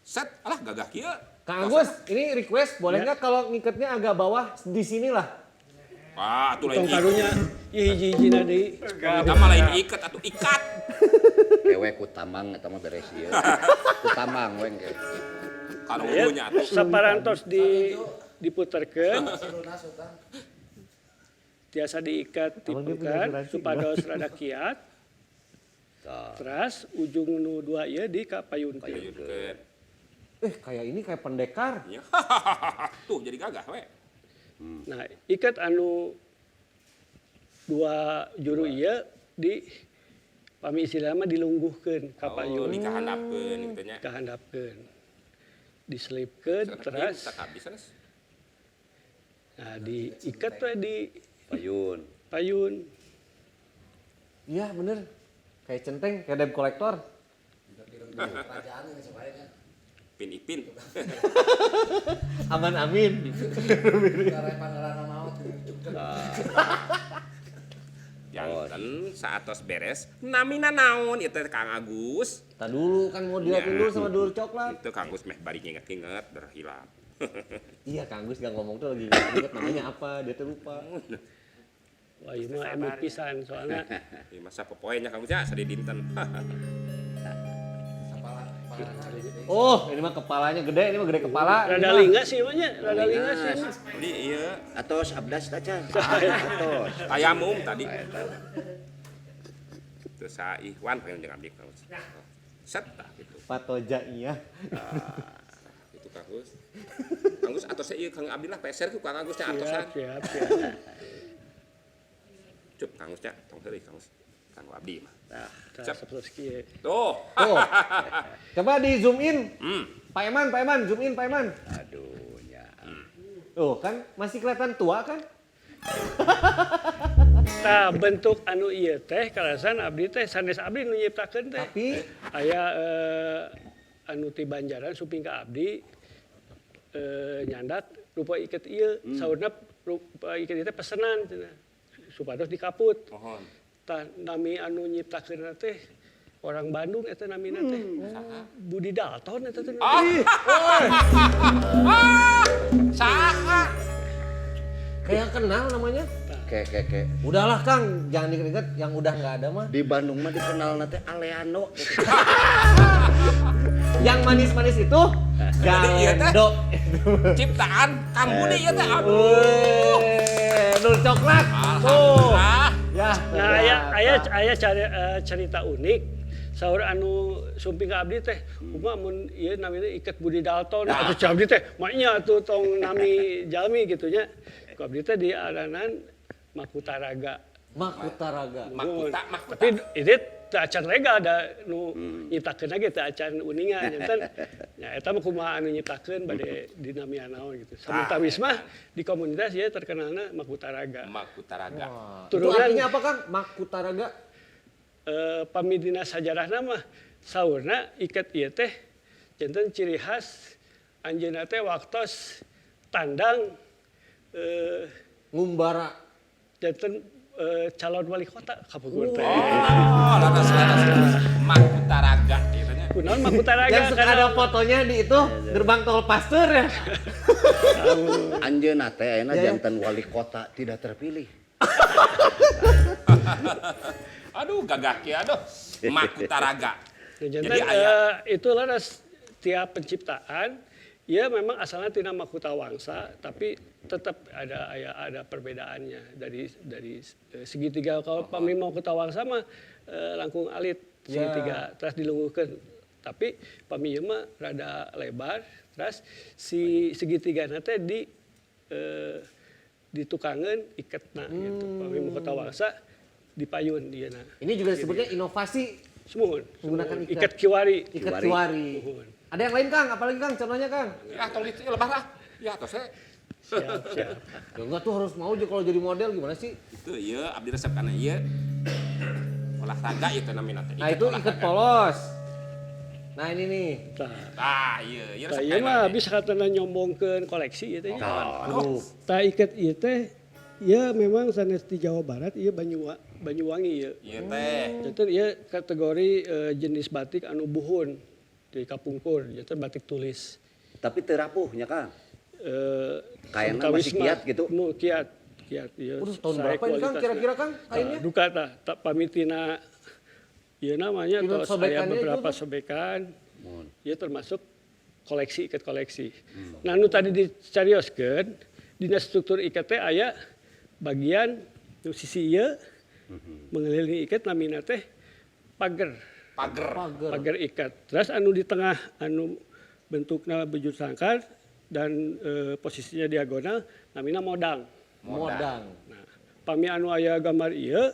Set, alah gagah kieu. Kang Agus, ini request boleh nggak kalau ngikatnya agak bawah di sini lah. Wah, atuh lain Tong iket. karunya ieu hiji-hijina deui. Eta mah lain iket atuh ikat. Ewe ku tamang eta mah beres ieu. Ku tamang we engke. Karunya atuh. Saparantos diputerkeun. Tiasa diikat di pengker supados rada kiat. Terus ujung nu dua ieu di ka payun. Payunkeun. Kayak ini kayak pendekar. Iya. Tuh jadi gagah we. Nah, ikat anu dua juru ieu di pami istilah mah dilungguhkeun ka Oh, payun, dikahandapkeun gitu nya. kahandapkeun. Diselipkeun terus tak habis sanes. nah diikat we di Payun. payun. Iya bener. Kayak centeng, kayak debt collector. Pin ipin. Aman amin. Janten saatos beres namina naon ieu teh Kang Agus. Tadi dulu kan mau dilihatin dulu sama dulur coklat. Itu Kang Agus meh bari nginget-nginget berhilang. Iya Kang Agus gak ngomong tuh lagi ingat namanya apa, dia tuh lupa. Wah, ieu mah emot pisan soalnya Ieu masa popoenya Kang Agus nya sadi dinten. Oh, ini mah kepalanya gede, ini mah gede kepala. rada lingga sih mah nya, rada lingga sih. Jadi ieu Atos abdas tacan. Atos. tayamum tadi. Itu sa Ikhwan pengen jeung abdi Kang Agus. Set tah gitu. Patoja iya. Itu Kang Agus. Kang Agus atosnya ieu Kang Abdi lah peser ku Kang Agus nya atosan. Siap. Cup Kang Agus nya tong heureuy Kang Agus. Kang Abdi mah. Tah sapertos kieu. Tuh. Tuh. Coba di zoom in. Hmm. Pak Eman, zoom in Pak Eman. Aduh nya. Tuh kan masih kelihatan tua kan? Tah bentuk anu ieu teh kalasan abdi teh sanes abdi nu nyiptakeun teh. Tapi Aya anu ti Banjaran suping ka abdi nyandat rupa iket ieu saurna rupa iket ieu teh pesenan cenah. Supados dikaput. Mohon. Tah nami anu nyiptakeun teh orang Bandung eta namina teh. Budi Dalton eta teh. Saha? kayak kenal namanya? Kayak Udahlah Kang, jangan diinget yang udah nggak ada mah. di Bandung mah dikenal nanti Aleano. Yang manis-manis itu iya, teh. Galendo. Ciptaan Kang Budi ya teh. Aduh. Wih, Dul coklat. Alhamdulillah. Ya. Nah, aya cerita unik. Saur anu sumping ka abdi teh, kumaha mun ieu namina Iket Budi Dalton atuh cah abdi teh, maknya atuh tong nami jalmi gitu nya. Ku abdi teh di aranan Makutaraga. Makutaraga. Makuta. Tapi ini teu acan lega ada nu nyiptakeun ge teu acan uningan janten. Nya eta mah kumaha anu nyiptakeun bade dinamian naon gitu. Samantawis mah di komunitas ieu terkenalna Makutaraga. Makutaraga. Itu artinya apa Kang? Makutaraga? Pamidina sajarahna mah saurna Iket ieu teh janten ciri khas anjeunna teh waktos tandang Ngumbara. janten calon wali kota Kapungkur teh. Oh, laras. Makutaraga gitu nya. Kunaon Makutaraga Yang suka ada fotonya di itu gerbang tol Pasteur ya. Anjeunna teh ayeuna janten wali kota tidak terpilih. Aduh, gagah kieu aduh. Makutaraga. Janten Jadi aya itulah tiap penciptaan ya memang asalnya tina Makutawangsa tapi tetap ada perbedaannya dari segitiga. Kalau pami Makutawangsa mah langkung alit segitiga terus dilungguhkeun. Tapi pami ieu mah rada lebar terus si segitiga teh ditukangeun iketna gitu. Pami Makutawangsa dipayun dia nah. Ini juga disebutnya inovasi Semuhun. menggunakan Iket kiwari. Ikat kiwari. Semuhun. Ada yang lain Kang? Apalagi Kang? Contohnya Kang? ya tong itu lebah lah. Ya tos saya. Siap. Ya enggak tuh harus mau aja kalau jadi model gimana sih? Itu ieu abdi resep kana ieu. Olahraga itu namina teh. Nah itu ikat polos. Nah ini nih. Tah, ieu Tah resep ieu kana mah teh. bisa katana nyombongkeun koleksi ieu teh. Aduh. Tah iket ieu teh ieu memang sanes di Jawa Barat ieu Banyuwangi ieu. Ieu teh. Janten ieu kategori jenis batik anu buhun di Kapungkur, janten batik tulis. Tapi teu rapuhnya Kang. Kayaknya Samtawis masih mah kiat gitu. Kiat ieu. Udah tahun Sae berapa ini Kang kualitasna. kira-kira Kang kainnya? Duka tah pamitina ieu namanya Ieu tos aya sobekannya beberapa itu tuh? sobekan. Mun. Ieu termasuk koleksi iket koleksi. Nah nu tadi dicarioskeun dina struktur iket teh aya bagian nu sisi ieu mengelilingi iket namina teh pager. Pager iket. Terus anu di tengah anu bentukna bujur sangkar dan posisinya diagonal namina modang. Modang. Nah, pami anu aya gambar ieu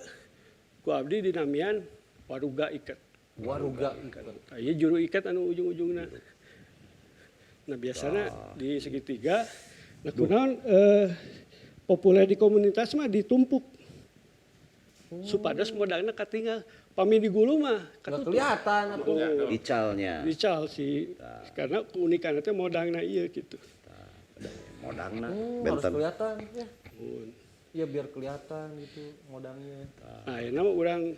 ku abdi dinamian waruga iket. Waruga ikat. Nah, ieu juru iket anu ujung-ujungna. Nah, biasanya di segitiga nah kunaon populer di komunitas mah ditumpuk. Supados modalna katinggal. Pami di gulu mah Nggak kelihatan atuh. Icalnya. dical sih. Karena keunikannya teh modalna ieu gitu. Modangna Harus benten. kelihatan ya. Iya biar kelihatan gitu modangnya. Nah, ini mah urang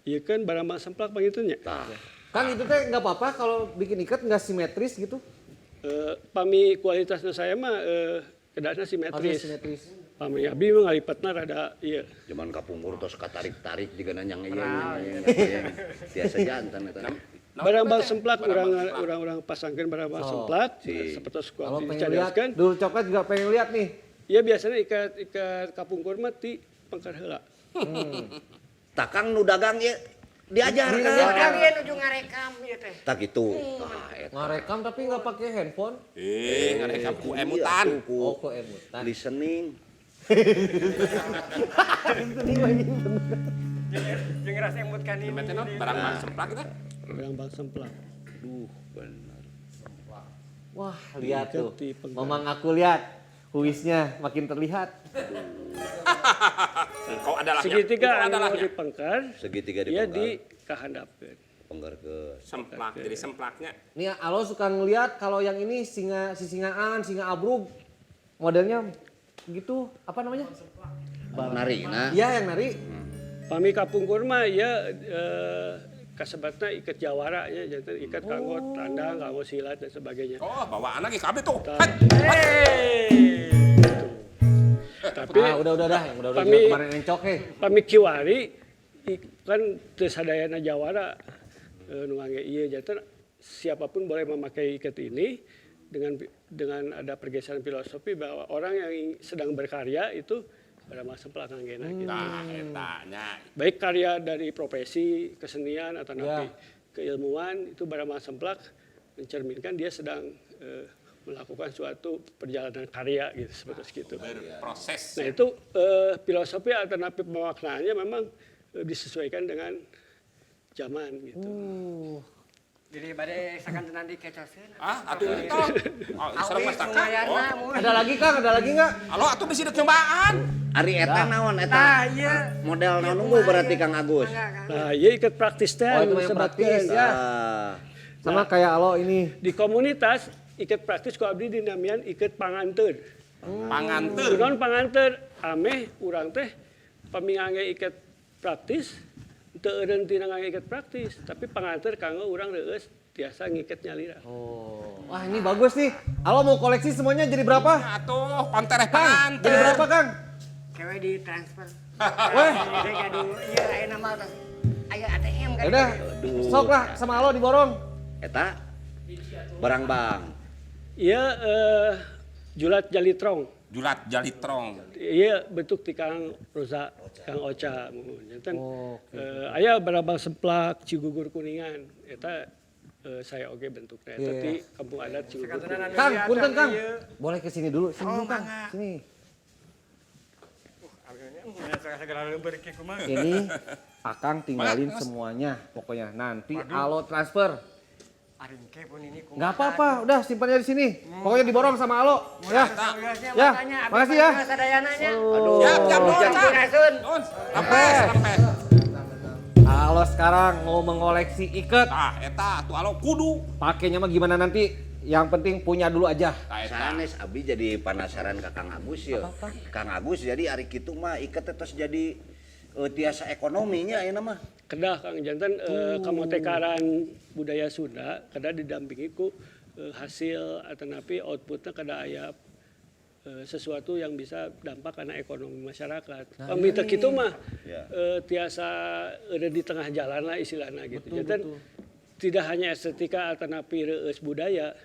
ieu kan barang semplak bagitunya. Kang itu teh nggak apa-apa kalau bikin ikat nggak simetris gitu. Pami kualitasnya saya mah kedasna Harus simetris. simetris. Pami abdi mah ngalipatna rada ieu. Zaman kapungkur tos katarik-tarik juga nanyang ieu. Biasa jantan eta. Barang bal semplak urang pasangkeun barang bal semplak sapertos ku Kalau abdi pengen lihat, dicarioskeun. Dul coklat juga pengen lihat nih. Iya biasanya ikat kapungkur mah ti pangkar heula. Takang nu dagang ieu diajarkan. Kalian ujung ngarekam ieu teh. Tak gitu. Tah eta. Ngarekam tapi nggak pakai handphone. Ngarekam ku emutan. Oh kok emutan. Listening. Jeung rasa embut kan ini. Metena barang barang semplak kita. Barang bal semplak. Duh, bener. Wah lihat tuh. Ikat di penggal. Mamang aku lihat. Huisnya makin terlihat. Engkau adalah Segitiga anu di pengkar, Segitiga di ieu pengkar. di kahandapkeun. Penggar ke semplak jadi semplaknya. Nih Alo suka ngeliat kalau yang ini singaan, singa abrug. Modelnya gitu, apa namanya? narina. Iya yang nari. Pami kapungkur mah ya kasebatna ikat jawara ya, jantan ikat kanggo tandang, kanggo silat dan sebagainya. Oh, bawa anak ke kabeh tuh. Tapi udah yang udah Kami- kemarin encok pami kiwari kan teu sadayana jawara nu ngangge ieu janten siapapun boleh memakai ikat ini dengan ada pergeseran filosofi bahwa orang yang sedang berkarya itu pada masa pelakangena gitu. Nah, eta nya. Baik karya dari profesi, kesenian atau napi keilmuan itu pada masa semplak mencerminkan dia sedang melakukan suatu perjalanan karya gitu seperti itu. Berproses. Nah itu filosofi alternatif pemaknaannya memang disesuaikan dengan zaman gitu. Jadi badai sakan nanti kecaseun. Atuh tong. Sareng Awi masakan. lumayanna mun. Ada lagi Kang, ada lagi nggak? Halo, atuh bisi dek cobaan. Ari eta naon eta? Tah ieu. Model naon unggul berarti Kang Agus. Nah, iya ikat praktis teh Oh, itu anu yang disebatkeun. praktis, ya. Ah, Sama kayak alo ini. Di komunitas ikat praktis ku abdi dinamian ikat panganteur. Panganteur. Kunaon panganteur? Ameh urang teh pami ngangge ikat praktis teu eureun tina ngangge ikat praktis, tapi panganteur kanggo urang reueus tiasa ngiket nyalira. Wah ini bagus nih. Halo mau koleksi semuanya jadi berapa? Atuh, kontereh Kang, panganteur. jadi berapa Kang? Cewek di transfer. Weh. Jadi gaduh ieu aya nama teh. Aya ATM kan. Yaudah, sok lah sama Alo diborong. eta barang bang. Ieu julat jalitrong. Julat jalitrong. Iya bentuk ti Kang Roza, Kang Ocha mun. Janten aya barabang semplak Cigugur Kuningan eta saya oge bentuknya eta ti kampung adat Cigugur. Kuningan. Kang, punten Kang. Boleh ke sini dulu. Sini dulu Kang. Sini. Ini Akang tinggalin semuanya pokoknya. Nanti Alo transfer. Aringke pun ini kumaha. Nggak apa-apa, udah simpannya di sini. Pokoknya diborong sama Alo. Ya. Ya, makasih ya. Sadayananya. Aduh. Siap, jangan. Rasun. Nun, lempes. Alo sekarang mau mengoleksi iket. Eta tuh alo kudu. Pakainya mah gimana nanti? Yang penting punya dulu aja. Eta. Sanes abi jadi penasaran ke Kang Agus ya. Kang Agus jadi ari kitu mah iket terus jadi tiasa ekonominya ayeuna mah. Kedah Kang janten kamotekaran budaya Sunda kada didampingi ku hasil atau napi outputnya kada aya sesuatu yang bisa dampak karena ekonomi masyarakat. Pamita kitu mah tiasa ada di tengah jalan lah istilahnya gitu. Janten tidak hanya estetika atau napi reueus budaya,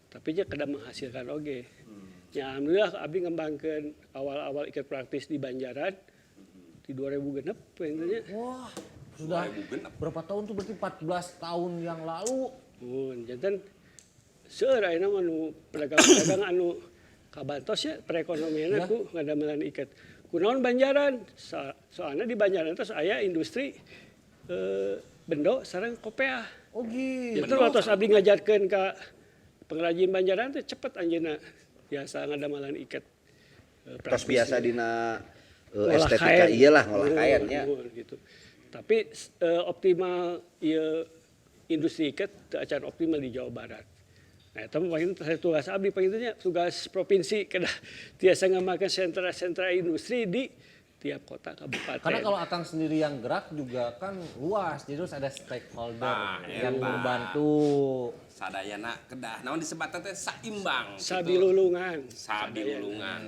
tapi nya kada menghasilkan oge. Ya alhamdulillah abdi ngembangkeun awal-awal ikat praktis di Banjaran di 2006 intinya. Wah, sudah berapa tahun tuh berarti 14 tahun yang lalu. Janten seueur ayeuna mah nu pedagang-pedagang anu kabantos ya perekonomianna ku ngadamelan iket. Kunaon Banjaran? Soalnya di Banjaran terus aya industri bendo sareng kopeah. Oh gitu. Itu waktu abdi ngajarkeun ka pengrajin Banjaran teh cepet anjeunna biasa ngadamelan iket. Terus biasa dina estetika iyalah ngolah kain ya. Gitu. Tapi optimal ieu industri iket teu acan optimal di Jawa Barat. Nah, itu paling saya tugas abdi paling tugas provinsi kada tiasa ngamakeun sentra-sentra industri di tiap kota kabupaten. Karena kalau Akang sendiri yang gerak juga kan luas, jadi harus ada stakeholder yang membantu. Sadayana kedah. Naon disebutna teh saimbang. Sabilulungan. Sabilulungan.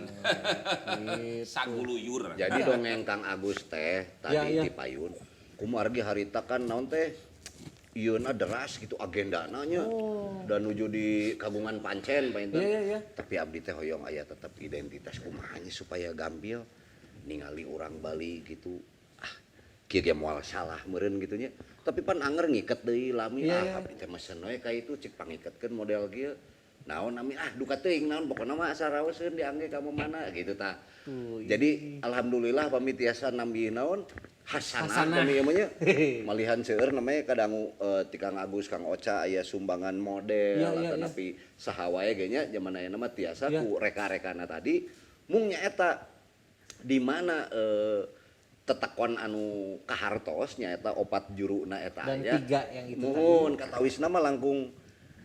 Saguluyur. Jadi dongeng Kang Agus teh tadi di Payun. Kumargi harita kan naon teh ieuna deras gitu agendana nya. Dan nuju di kagungan pancen painten. Tapi abdi teh hoyong aya tetep identitas kumaha supaya gampil ningali orang Bali gitu. Kieu ge moal salah meureun gitu nya. Tapi pan anger ngiket deui lami abdi teh mesen we ka itu cik pangiketkeun model kieu. Naon ami duka teuing naon pokona mah asa raoseun diangge ka mana gitu tah. Jadi alhamdulillah pami tiasa nambi naon hasanah pami ieu nya. Malihan seueur namanya kadangu ti Kang Agus Kang Ocha aya sumbangan model atau napi saha wae ge nya zaman ayeuna mah tiasa ku reka-rekana tadi mung nyaeta di mana tetekon anu kahartos nyaeta opat juruna eta dan aya. 3 yang itu Muhun katawisna mah langkung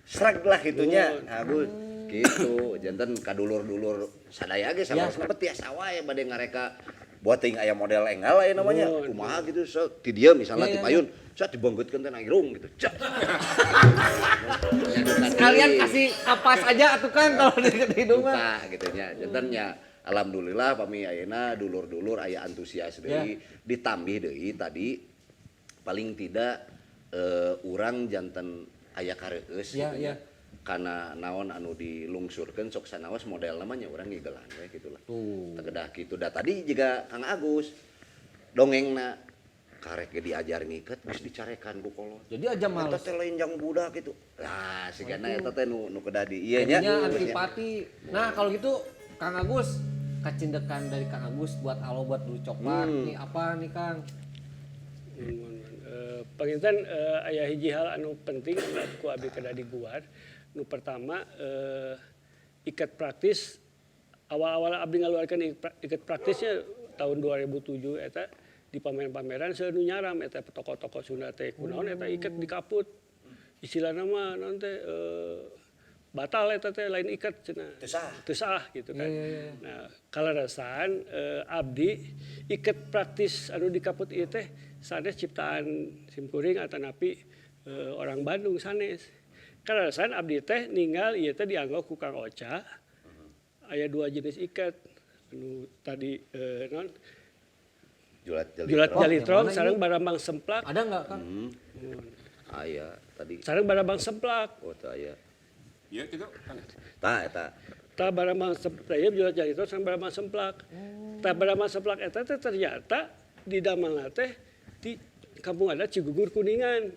sreg lah gitunya. Agus gitu janten kadulur-dulur sadaya ge sabarosna tiasa wae bade ngareka buat ting aya model enggal aya namanya. Kumaha gitu so ti dieu misalnya ti Payun sak dibanggeutkeun teh irung gitu. Sekalian kasih kapas aja atuh kan kalau di hidung mah. Gitu nya janten nya alhamdulillah pami ayeuna dulur-dulur aya antusias deui ditambih deui tadi paling tidak urang janten aya kareueus Ya, gitu ya. nya. Karena naon anu dilungsurkeun sok sanaos model namanya urang ngigelan we gitulah. Tuh. Tegedah kitu da tadi juga Kang Agus dongengna karek ge diajar ngiket geus dicarekan ku kolot. Jadi aja Eta males. teh lain jang budak gitu. Lah sigana eta teh nu kedah di ieu nya. Jadinya antipati. Nah kalau gitu Kang Agus, kacindekan dari Kang Agus buat alo buat dulu coklat. Nih apa nih Kang? Panginten aya hiji hal anu penting anu ku abdi kada diguar. Nu pertama ikat praktis awal-awal abdi ngaluarkeun ikat praktisnya tahun 2007 eta di pameran-pameran seueur nu nyaram eta tokoh-tokoh Sunda teh kunaon eta ikat di kaput. Istilahna mah naon teh batal eta teh lain ikat cenah. Teu sah gitu kan. Nah, kalarasan abdi ikat praktis anu di kaput ieu teh sanes ciptaan simkuring atanapi orang Bandung sanes. Kalarasan abdi teh ninggal ieu teh dianggo ku Kang Ocha. Aya 2 jenis ikat anu tadi non Julat julat jalitrong yang mana sareng ini? barambang semplak. Ada nggak Kang? Aya tadi Sareng barambang semplak. teu aya. Iya gitu kan. Tah eta Tah barambang semplak ieu julat jalitrong sareng barambang semplak. Tah barambang semplak eta teh ternyata di damelna teh di kampung adat Cigugur Kuningan.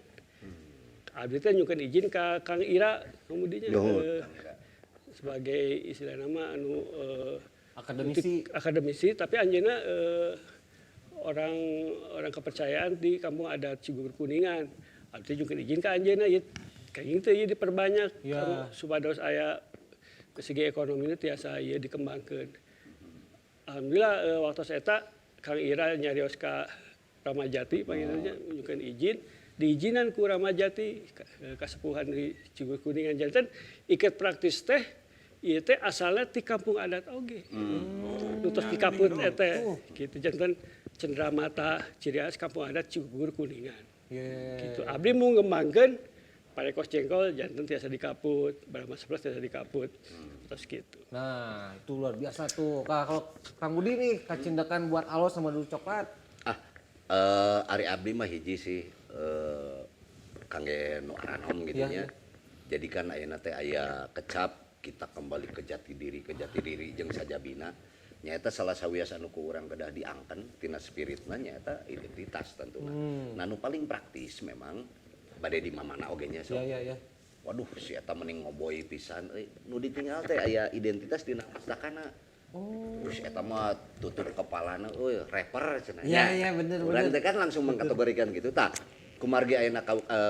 Abdi teh nyukeun izin ka Kang Ira kemudinya sebagai istilah nama anu akademisi tapi anjeunna orang kepercayaan di kampung adat Cigugur Kuningan. Abdi nyukeun izin ka anjeunna ieu kayak gitu ieu diperbanyak supados aya segi ekonomi tiasa ieu dikembangkeun. Alhamdulillah waktu eta Kang Ira nyarios ka Ramajati panggilnya nyukeun izin diizinan ku Ramajati kasepuhan di Cigugur Kuningan janten iket praktis teh ieu teh asalna ti kampung adat oge. Nutus di kaput eta kitu janten Cendramata ciri khas kampung adat Cigugur Kuningan. Gitu. Abdi mau ngembangkeun parekos jengkol janten tiasa di kaput, barang sebelas tiasa di kaput. Terus gitu. Nah itu luar biasa tuh. Kalau Kang Budi nih kacindekan buat alo sama dulu coklat. Ari abdi mah hiji sih kangge nu aranom gitu nya. Jadi kan ayeuna teh aya kecap kita kembali ke jati diri jeung sajabina. Nyaeta salah sawias anu ku urang kedah diangken tina spiritna nyaeta identitas tentuna. Nah nu paling praktis memang bade di mamana oge nya sok. Iya. Waduh si eta mending ngoboy pisan nu ditinggal teh aya identitas dina masdakana. Terus eta mah tutup kepalana rapper cenah. Iya bener. Urang teh kan langsung mengkategorikan gitu tah. Kumargi ayeuna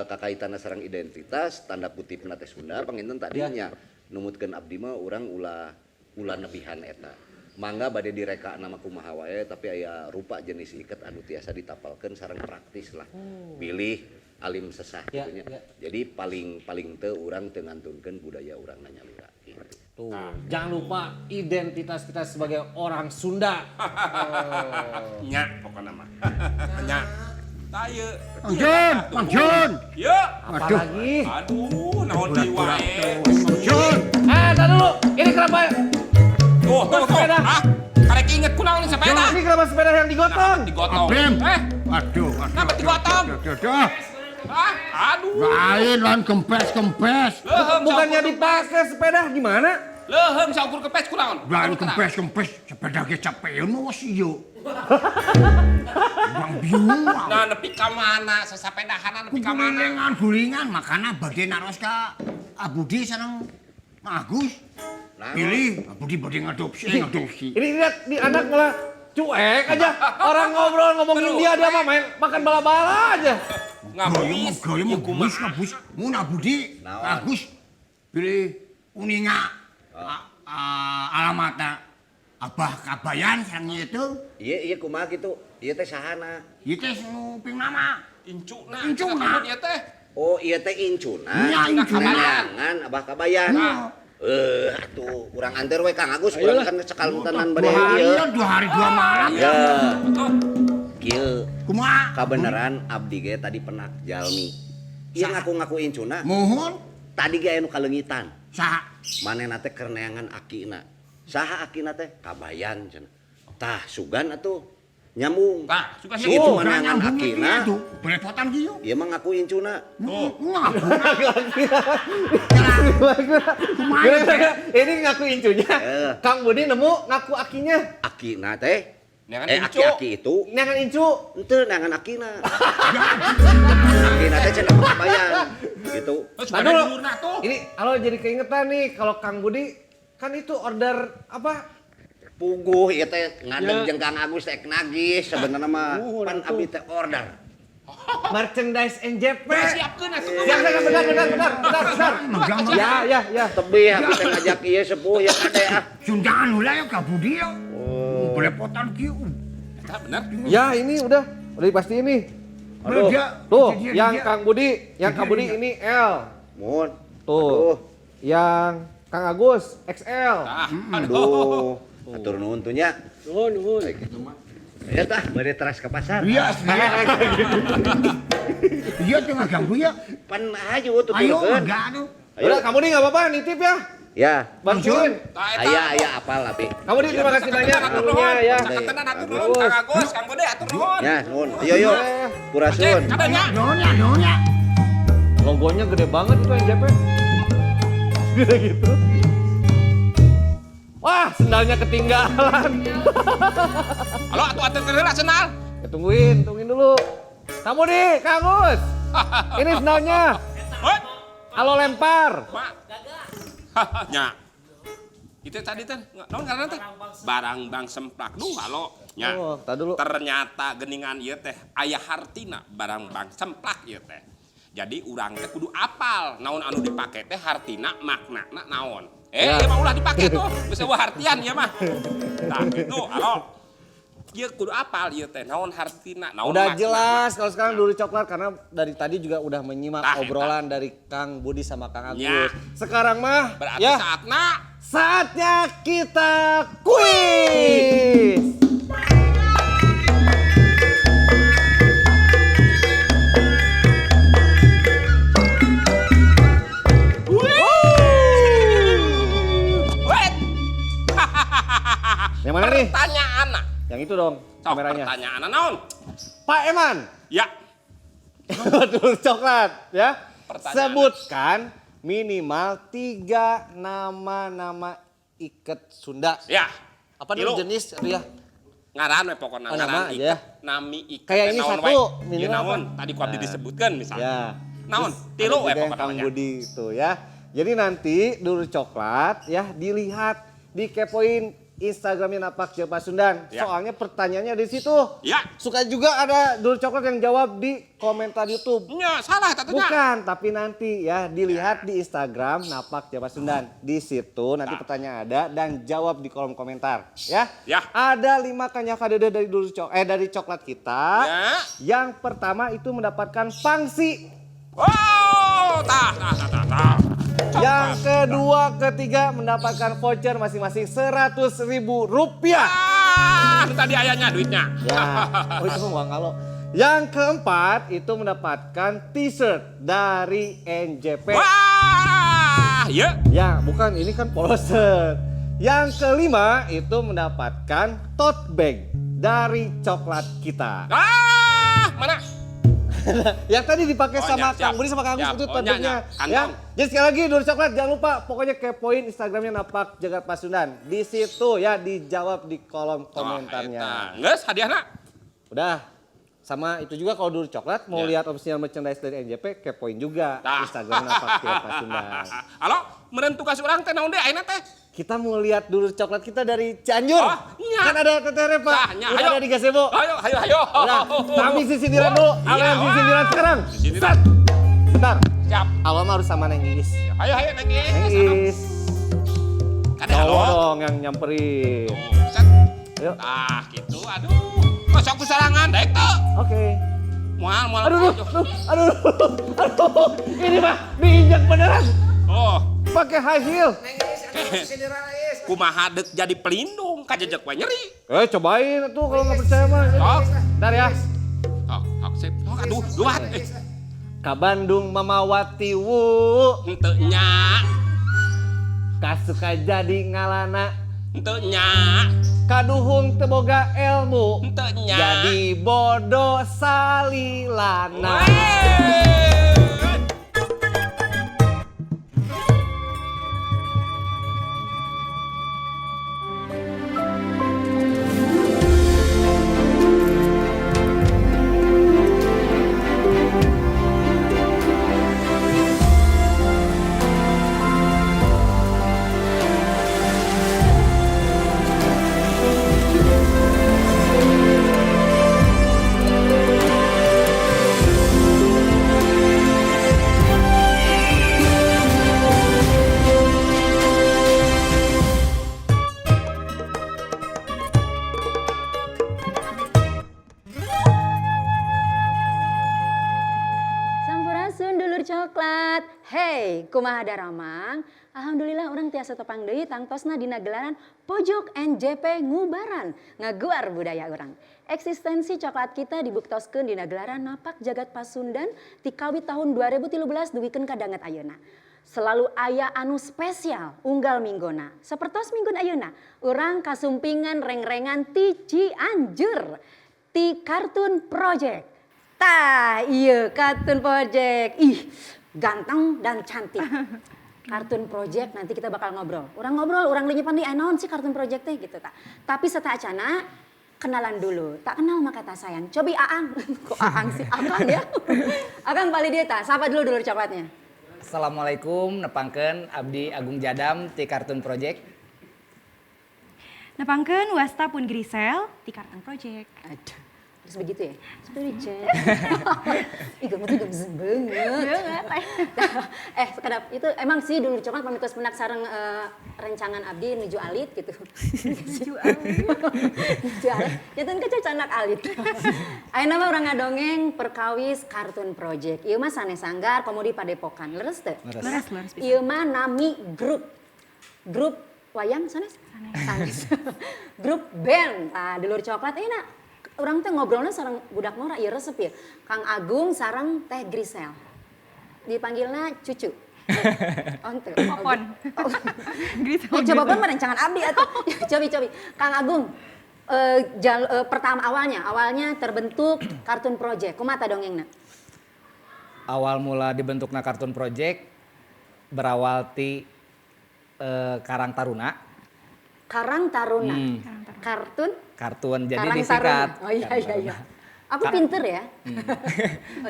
kakaitanna sareng identitas tanda kutipna teh Sunda panginten tadinya numutkeun abdi mah urang ulah nebihan eta. Mangga bade direka nama kumaha wae tapi aya rupa jenis iket anu tiasa ditapalkeun sareng praktis lah. Pilih alim sesah gitu nya. Jadi paling teu urang teu ngantunkeun budaya urang nanyalura gitu. Tuh, jangan lupa identitas kita sebagai orang Sunda. Nya pokoknya mah. Nya. Tah ieu. Mang Jun. Ieu. Apalagi? Aduh, naon deui wae. Jun. Tar dulu. Ini kenapa? Tuh. Sepeda. Ah, karek inget kunaon sepeda. Ini kenapa sepeda yang digotong? Digotong. Abem. Eh, Aduh. kenapa digotong? Aduh. Ah, aduh. Lain kempes. Lehem Bukannya dipakai sepeda gimana? Lehem saukur kepes kunaon? Lain kempes. Sepeda ge capeun mah ieu. Bang bingung. Nah, nepi ka mana? Sasapedahan nepi ka mana? Gulingan makana bade naros ka Abudi sareng Agus. Pilih Abudi bade ngadopsi. Ini lihat di anak malah cuek aja. Orang ngobrol ngomongin dia mah main makan bala-bala aja. Ngabis. Gaya mah ngabis. Mun Abudi Agus pilih uninga alamatna Abah Kabayan sareng itu. Iya kumaha kitu. Ieu teh sahana? Ieu teh nu ping nama. Incuna. Incuna. Ieu teh. Oh iya teh incuna. Iya, incuna. Kabayangan Abah Kabayan. Atuh urang anter we Kang Agus urang kan sekaluntanan bade ieu. 2 hari 2 malam. Ya. Betul. Kieu Kumaha? kabeneran abdi ge tadi penak jalmi. Ieu ngaku-ngaku incuna. Mohon Tadi ge anu kaleungitan. saha? Manehna teh keur neangan akina. Saha akina teh? Kabayan cenah. Tah sugan atuh nyambung. Tah, sugan Si itu mah Orang nangan nyambungnya akina. gitu. Belepotan gitu. Ieu mah ngaku incuna. Ini ngaku incunya. Kang Budi nemu ngaku akinya. Akina teh. Nangan Aki incu. aki itu Nangan incu. henteu nangan akina. Akina teh cenah kabayan. Gitu. Terus Nah, pada dulu. jurna tuh. Ini kalau jadi keingetan nih kalau Kang Budi kan itu order apa? Puguh ieu teh ngadeg jeung Kang Agus teh nagih sebenarnya mah pan abdi teh order. Merchandise NJP. Siapkeun atuh. Ya, benar. Ya. Tebih abdi teh ngajak ieu sepuh ya kade ah. Sundaan ulah ya ka Budi ya. Belepotan gitu. Tah bener. Ya ini udah dipasti ini. Aduh, tuh yang Kang Budi, ini L. Mun. Tuh, yang Kang Agus XL. Tah, Aduh. Atur nuhun tuh nya. Nuhun. Ya tah bari teras ke pasar. Iya. Iya tuh nggak ganggu ya. Pan ayo tuh Ayo turun. enggak anu. Udah, Kang Budi nggak apa-apa, nitip ya. Ya. Bantuin. Tah eta. Aya apal tapi. Kang Budi terima kasih banyak Atur dulunya nuhun. ya. Caketenan atur nuhun. Kang Agus, Kang Budi atur nuhun. Ya, nuhun. Yo. Purasun. Cek, kadanya. Nyonya. Logonya gede banget itu NJP. Gede gitu. Wah, sendalnya ketinggalan. Halo, atuh atur keurang senal. Ya, tungguin dulu. Kang Budi, Kang Agus. Ini sendalnya. Hoi. Halo lempar. Mak. Nya. Itu tadi teh, naon ngaranna teh? Barang bang semplak. Duh, halo. Nya. Oh, tar dulu. Ternyata geningan ieu teh aya hartina barang bang semplak ieu teh. Jadi urang teh kudu apal naon anu dipake teh hartina maknana naon. Ya. Ieu mah ulah dipake tuh, geus eueuh hartian ieu mah. Tah kitu, halo. Ieu kudu apal ieu teh naon hartina, naon Udah makna. jelas kalau sekarang dulu coklat karena dari tadi juga udah menyimak Tah, obrolan dari Kang Budi sama Kang Agus. Ya. Sekarang mah Berarti ya saatnya kita kuis. Wait. Yang mana nih? Pertanyaan. Yang itu dong Sok kameranya. pertanyaan naon? Pak Eman. Ya. Dulu coklat ya. Pertanyaan. Sebutkan minimal 3 nama iket Sunda. Ya. Apa Tilu. dulu jenis ya? Ngaran we pokokna Oh, ngaran nama aja ya. Nami iket. Kayak teh ini naon satu, we? minimal Ieu naon? apa? Tadi ku abdi Nah. disebutkan misalnya. Ya. Naon? Terus Tilu ada we juga yang pokokna Kang nya. Budi itu ya. Jadi nanti dulu coklat ya dilihat dikepoin Instagramnya Napak Jeung Pasundan. Ya. Soalnya pertanyaannya di situ. Ya. Suka juga ada dulu coklat yang jawab di komentar YouTube. Nya salah tatunya. Bukan, tapi nanti ya dilihat di Instagram Napak Jeung Pasundan. Di situ nanti pertanyaan ada dan jawab di kolom komentar ya. Ya. Ada 5 kanyakadede dari dari coklat kita. Ya. Yang pertama itu mendapatkan pangsi. Oh, tah. Yang kedua, ketiga mendapatkan voucher masing-masing Rp100.000. Ah, itu tadi ayahnya duitnya. Ya, oh itu mah kalau. Yang keempat itu mendapatkan t-shirt dari NJP. Wah, ya. Ya, bukan ini kan polo shirt. Yang kelima itu mendapatkan tote bag dari coklat kita. Ah, mana? Yang tadi dipakai Oh, sama siap. Kang Budi sama Kang Agus Siap. itu Oh, tote bagnya. kantong. Ya. Jadi sekali lagi dulu coklat jangan lupa pokoknya kepoin Instagramnya Napak Jeung Pasundan. Di situ ya dijawab di kolom komentarnya. Geus hadiahna. Udah. Sama itu juga kalau dulu coklat mau Ya. lihat official merchandise dari NJP kepoin juga Tah. Instagram Napak Jeung Pasundan. Halo, meureun tugas urang teh naon deh ayeuna teh? Kita mau lihat dulu coklat kita dari Cianjur. Oh, iya. Kan ada Teteh Repa. Tah, nya, Udah ayo. ada di Gazebo. Ayo. Udah, kami sindiran dulu. Iya, Alian wah. sindiran sekarang. Sindiran. Bentar. Siap. Awal mah harus sama Neng Iis. Ayo nangis. Neng Iis. Kade Cowok halo. dong yang nyamperin. Set. Ayo. Ah, gitu. Aduh. Masuk kusarangan daek tuh. Oke. Moal. Aduh. Ini mah diinjak beneran. Oh, Pakai high heel. kumaha deuk jadi pelindung kajejek we nyeri. Cobain tuh kalau nggak percaya mah. Sok. Bentar ya. Oh, sip. Oh, aduh, luat. Ka Bandung Mamawati wu. Henteu nya. Kasuka jadi ngalana Henteu nya. Kaduhung teu boga ilmu. Henteu nya. Jadi bodoh salilana. Weh. Sampurasun dulur coklat. Hey, kumaha daramang? Alhamdulillah orang tiasa tepang deui tangtosna dina gelaran Pojok NJP Ngubaran ngaguar budaya orang. Eksistensi coklat kita dibuktoskeun dina gelaran Napak Jagat Pasundan ti kawit tahun 2013 duwikeun ka danget ayeuna. Selalu aya anu spesial unggal minggona. Sapertos minggun ayeuna, urang kasumpingan reng-rengan ti Cianjur ti Kartun Project. Tah, iya Kartun Project. Ih, ganteng dan cantik. Kartun Project nanti kita bakal ngobrol. Orang linyepan di naon sih Kartun Project teh gitu tak. Tapi seta acana kenalan dulu. Tak kenal maka tak sayang. Cobi Aang. Kok Aang sih? Akang ya. Akang pali dia tak. Sapa dulu coklatnya. Assalamualaikum, nepangkeun Abdi Agung Jadam ti Kartun Project. Nepangkeun Wasta pun Grisel di Kartun Project. Aduh. Terus begitu ya? Seperti cek. Ih, kamu tuh gemes banget. Sekedap itu emang sih dulu coklat pamitos penak sareng rencangan abdi nuju alit gitu. Nuju alit. Nuju alit. Jantan kecil canak alit. Ayeuna mah urang ngadongeng perkawis Kartun Project. Ieu mah sanes sanggar komodi padepokan. Leres teu? Leres. Ieu mah nami grup. Grup wayang sanes? Sanes. Grup band. Nah, dulur coklat enak. Orang teh ngobrolnya sareng budak Nora ieu resep ya. Kang Agung sareng Teh Grisel. Dipanggilna Cucu. Onte. Popon. Grisel. Coba pun merencangan abdi atuh. Cobi. Kang Agung. Pertama awalnya terbentuk Kartun Project. Kumaha dongengna? Awal mula dibentukna Kartun Project berawal ti Karang Taruna. Karang Taruna. Kartun jadi Karang disingkat. Taruna. Oh iya. Aku pinter ya.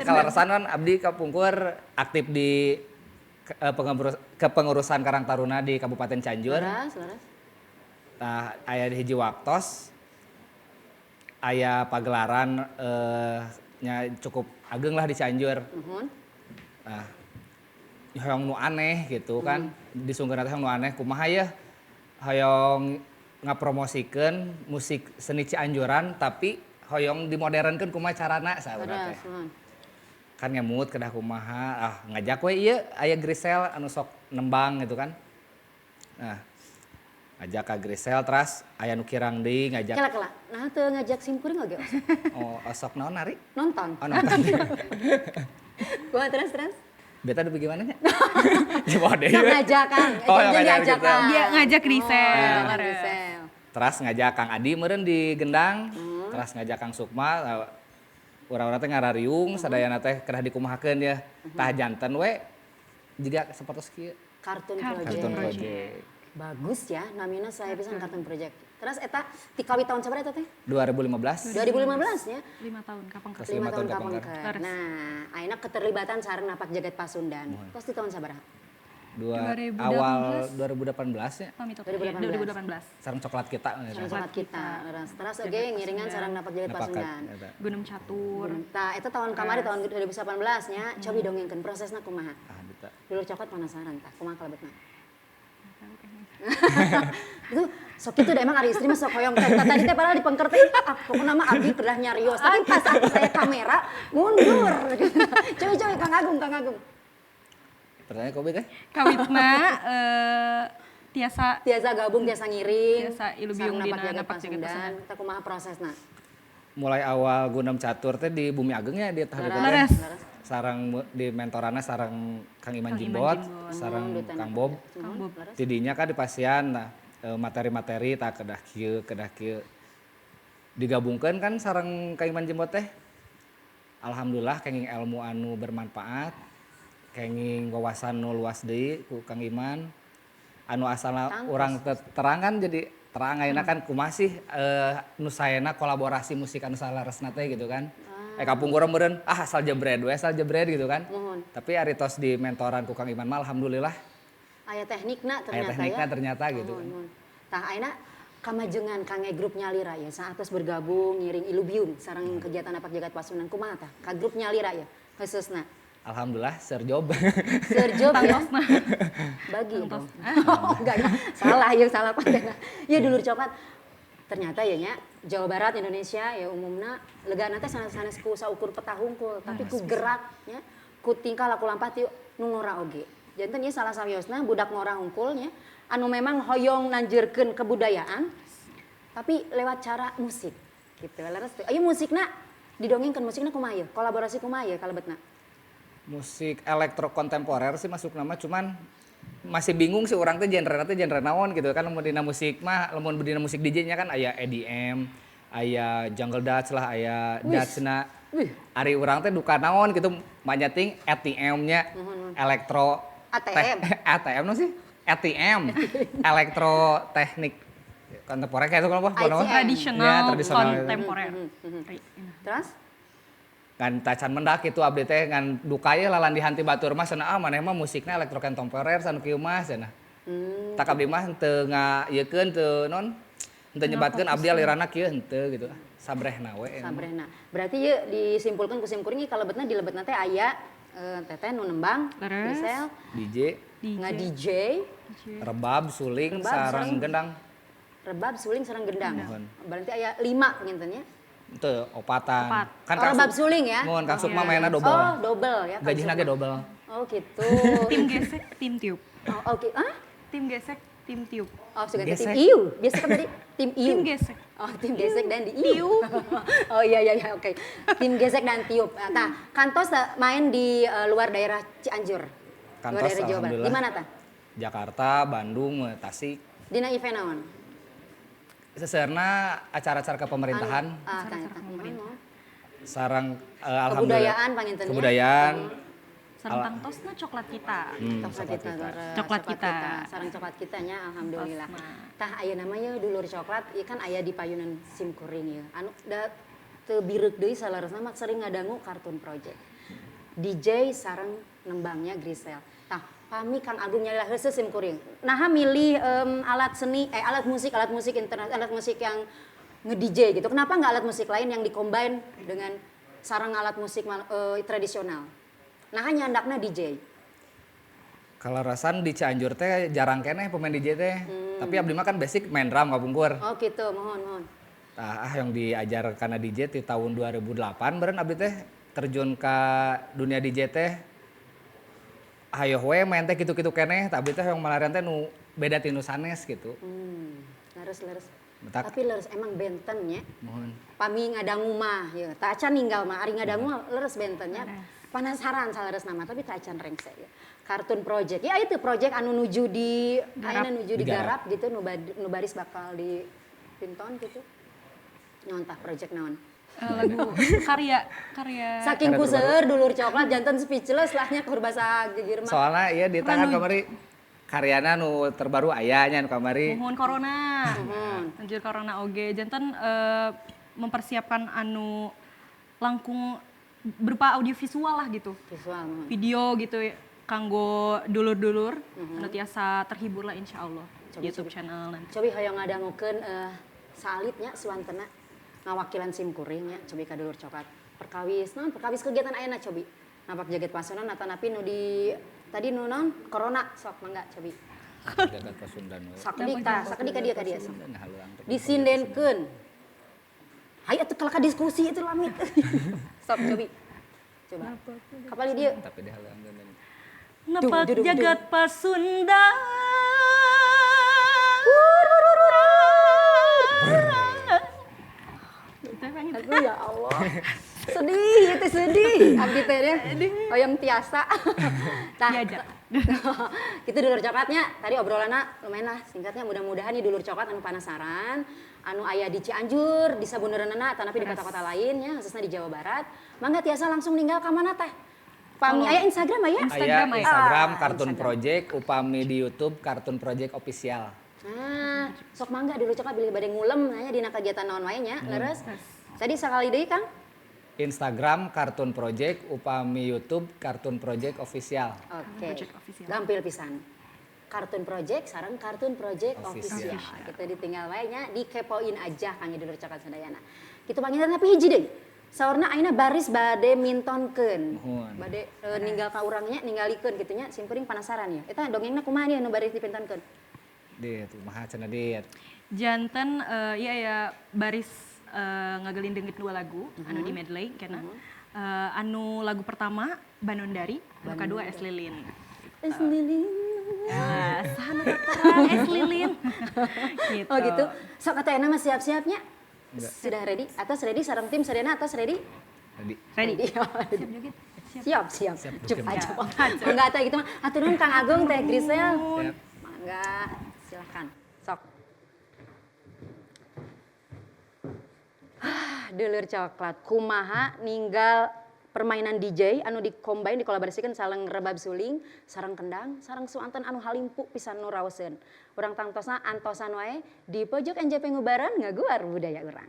Kalarasan kan Abdi kapungkur aktif di kepengurusan Karang Taruna di Kabupaten Cianjur. Laras. Nah, aya di hiji waktos aya pagelaran nya cukup ageng lah di Cianjur. Nah, hoyong nu aneh gitu kan. Disungkeun teh nu aneh kumaha ya? Hoyong ngapromosikeun musik seni Cianjuran tapi hoyong dimodernkeun kumaha carana saurna teh. Kan ngemut kedah kumaha ngajak we ieu aya Grisel anu sok nembang gitu kan. Nah, ngajak ka Grisel terus aya nu kirang deui ngajak. Kela. Nah teu ngajak simkuring oge osok. Oh, osok naon nari? Nonton. Oh, nonton. Kumaha terus? Beta udah bagaimana nya? Coba deh. Sok ngajak Kang. Jangan diajak Kang. Dia ngajak Grisel. Grisel. Terus ngajak Kang Adi meureun di Gendang. Terus ngajak Kang Sukma. Urang-urang teh ngarariung sadayana teh kedah dikumahakeun ya. Tah janten we jiga sapertos kieu. Kartun Project. Bagus ya, namina saya pisan Kartun Project. Terus eta ti kawit tahun sabaraha eta teh? 2015. 2015 nya. 5 tahun kapangker. 5 tahun kapangker. kapangker. Nah, ayeuna keterlibatan sareng Napak Jagat Pasundan. Tos ti tahun sabaraha? 2018. Awal 2018 ya. Pamit oke. 2018. Sareng coklat kita. Sareng coklat kita. Terus oge ngiringan sareng Napak Jagat Pasundan. Gunung Catur. Tah eta tahun kamari tahun 2018 nya. Cobi dongengkeun prosesna kumaha? Beta. Dulu coklat penasaran tah kumaha kalebetna? Itu sok itu emang ada istri mah sok hoyong tadi teh padahal dipengker teh pokoknya mah abdi kedah nyarios tapi pas aku saya kamera mundur. Coba Kang Agung. Pertanyaan kobe teh? Kawitna tiasa gabung tiasa ngiring. Tiasa ilubiung sareng dina Napak Jagat Pasundan. Pasundan. Teh kumaha prosesna? Mulai awal Gundam Catur teh di Bumi Ageng ya di tah Leres. sarang di mentorana sarang Kang Iman Jimbot, sarang Kang Bob. Tidinya kan di Pasian. Nah, materi-materi tak kedah kieu digabungkan kan sareng Kang Iman Jembot teh alhamdulillah kenging ilmu anu bermanfaat kenging wawasan nu luas deui ku Kang Iman anu asalna urang terangan jadi terang ayeuna kan kumaha sih nu saena kolaborasi musik anu salaresna teh gitu kan kapungkur meureun asal jebret gitu kan tapi ari tos di mentoran ku Kang Iman mah alhamdulillah Aya teknikna ternyata aya teknikna ya. ternyata gitu kan. Tah ayeuna kamajengan Kang grup Nyalira ya saatos bergabung ngiring Ilubium sareng kegiatan Apak Jagat Pasundan kumaha tah ka grup Nyalira ya khususna. Alhamdulillah serjob. Serjob ya. Bagi dong. Oh, enggak ya. Salah kontenna. Ya dulur coklat. Ternyata ya nya Jawa Barat Indonesia ya umumna legana teh sanes-sanes ku saukur peta hungkul tapi ku geraknya ku tingkah laku lampat yuk nu ngora oge. Janten ieu salah sawiosna budak ngora hungkulnya anu memang hoyong nanjeurkeun kebudayaan tapi lewat cara musik gitu. Leres teh. Aya musikna didongengkeun musikna kumaha ieu? Kolaborasi kumaha ieu kalebetna? Musik elektro kontemporer sih masuk nama cuman masih bingung sih orang teh genre naon gitu kan lamun dina musik mah lamun dina musik DJ-nya kan aya EDM, aya jungle dance lah, aya dance-na. Ari urang teh duka naon gitu manyating ATM-nya elektro ATM no sih? ATM elektro teknik kontemporer kayak itu kalau apa? Tradisional kontemporer. Terus? Kan tacan mendak itu abdi teh ngan dukaya lalan di hanti batur mah cenah maneh mah musikna elektro kontemporer sanu kieu mah cenah. Tak abdi mah teu ngayeukeun teu non henteu nyebatkeun abdi alirana kieu henteu gitu. Sabrehna we. Sabrehna. Berarti ieu disimpulkeun ku sim kuring kalebetna di lebetna teh aya teteh nu nembang, Grisel, DJ, nge-DJ, rebab, suling, sareng gendang. Rebab, suling, sareng gendang. Berarti aya 5 nginten nya. Itu opatan. Kan rebab suling ya? Mun Kang Sukma mainna double. Oh, double ya. Gajihna ge double. Oh, gitu. Tim gesek, tim tiup. Oh, oke. Hah? Tim gesek, tim tiup. Oh, suka tim iu. Biasa kan tadi tim iu. Tim gesek. Oh, tim gesek dan di iu. Oh iya oke. Tim gesek dan tiup. Nah, Kantos main di luar daerah Cianjur. Kantos luar daerah Jawa Barat. Di mana tah? Jakarta, Bandung, Tasik. Dina event naon? Seserna acara-acara kepemerintahan. Sarang alhamdulillah. Kebudayaan pangintennya. Kebudayaan. Sarang tangtosna coklat kita. Coklat kita. Sarang coklat kitanya alhamdulillah. Tah aya namanya dulur coklat ieu kan aya di payunan sim kuring ya. Anu da teu bireuk deui salaresna mah sering ngadangu kartun project. DJ sareng nembangnya Grisel. Tah pami Kang Agung Nyalira heuseus sim kuring. Naha milih alat musik internet, alat musik yang nge-DJ gitu. Kenapa nggak alat musik lain yang dikombin dengan sarang alat musik tradisional? Nah hanya andakna DJ. Kalau rasan di Cianjur teh jarang keneh pemain DJ teh. Tapi abdi mah kan basic main drum kapungkur. Oh gitu, mohon. Tah yang diajar karena DJ di tahun 2008 beureun abdi teh terjun ke dunia DJ teh. Hayo we main teh kitu-kitu keneh, tapi teh yang malarian teh nu beda ti nu sanes gitu. Leres. Tapi leres emang bentennya. Mohon. Pami ngadangu mah ya, tak acan ninggal mah, ari ngadangu mah leres bentennya. Penasaran salares nama tapi tak acan rengse ya. Kartun project. Ya itu project anu nuju di ayeuna nuju di garap gitu nu baris bakal di pinton gitu. Naon tah project naon? Lagu karya saking kuseur dulur coklat janten speechless lahnya keur basa geger mah. Soalnya iya di tangan kamari karyana nu terbaru aya nya nu kamari. Mohon corona. Anjir corona oge janten mempersiapkan anu langkung berupa audiovisual lah gitu. Visual. Video gitu kanggo dulur-dulur anu tiasa terhibur lah insyaallah. YouTube channel nanti. Cobi hoyong ngadangukeun salitnya suantena ngawakilan sim kuring nya cobi ka dulur coklat. Perkawis kegiatan ayeuna cobi. Napak Jagat Pasundan atanapi nu di tadi nu naon corona sok mangga cobi. Jagat Pasundan. Sakedik ka dia sok. Disindenkeun. Hayu atuh kalaka diskusi itu lamit. Sok cobi. Coba. Kapali dia. Tapi dihalangan. Napak Jagat Pasundan. Aduh ya Allah. Sedih. Abdi teh hoyong tiasa. Tah Gitu dulur coklatnya. Tadi obrolannya lumayan lah singkatnya. Mudah-mudahan nih dulur coklat anu penasaran, anu aya di Cianjur, di Sabunderenana atau di kota-kota lainnya, khususnya di Jawa Barat. Mangga tiasa langsung ninggal ke mana teh? Pami aya Instagram aya? Aya Instagram Ah, Kartun Instagram. Project, upami di YouTube Kartun Project Official. Nah, sok mangga dulur coklat bilih bade ngulem nanya dina kegiatan naon wae nya, leres. Tadi sakali deui Kang? Instagram Kartun Project, upami YouTube Kartun Project Official. Oke. Project Official. Gampil pisan. Kartun Project sareng Kartun Project Official. Official. Kita ditinggal wae nya, dikepoin aja Kang dulur coklat sadayana. Kitu panggilan tapi hiji deui. Saurna ayeuna baris bade mintonkeun. Nuhun. Bade ninggal ka urangnya ninggalikeun kitu nya simkuring penasaran ya. Eta dongengna kumaha nih anu baris dipintonkeun? Dit, kumaha cenah dit. Janten iya ya baris ngagelin deungit 2 lagu anu di medley kena. Anu lagu pertama Banondari, anu kedua Es Lilin. Es lilin. Sana tataran Es Lilin. Gitu. Oh gitu. Sok atuh mah siap-siapnya. Sudah ready? Atas ready sareng tim sadayana atas ready? Tadi. Ready? Siap, siap. Cuk Siap. aja. Enggak atuh gitu mah. Atur nuhun Kang Agung teh Grisel. Mangga, silakan. Sok. Dulur coklat kumaha ninggal permainan DJ anu dikombine dikolaborasikeun sareng rebab suling, sareng kendang, sareng suanten anu halimpu pisan nu raoseun. Urang tangtosna antosan wae di pojok NJP Ngubaran ngaguar budaya urang.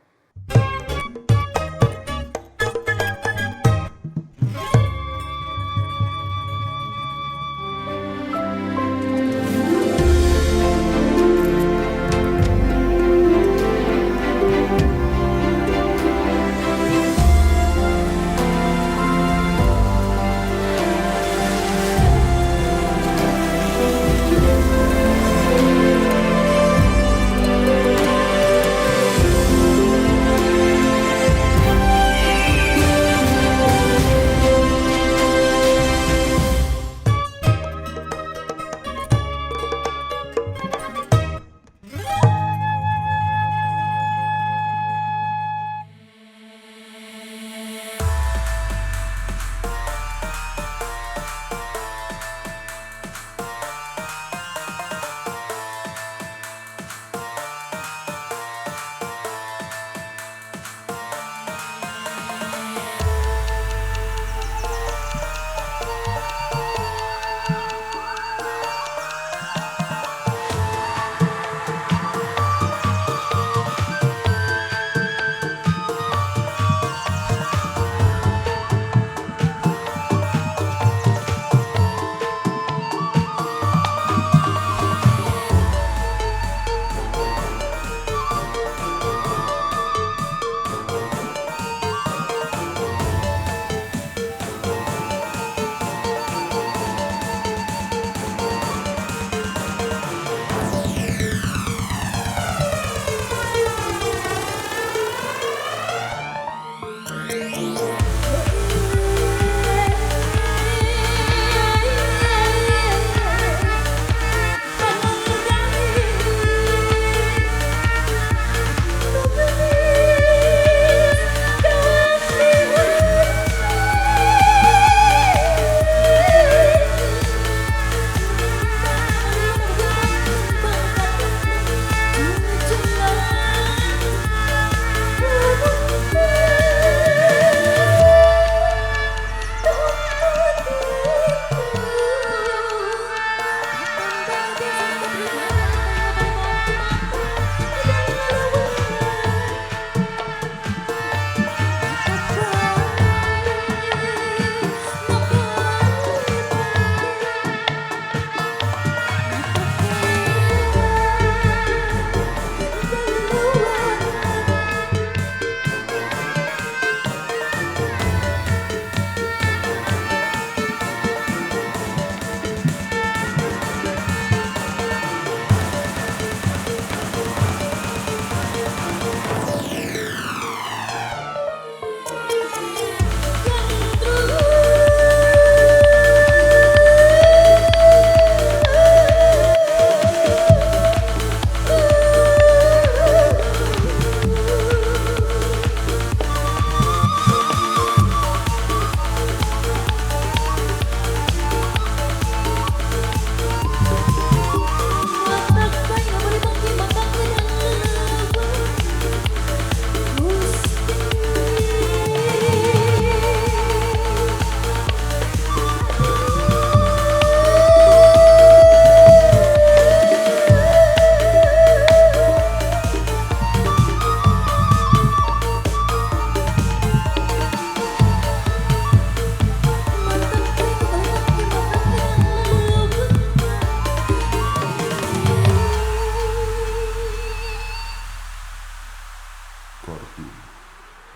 Kartun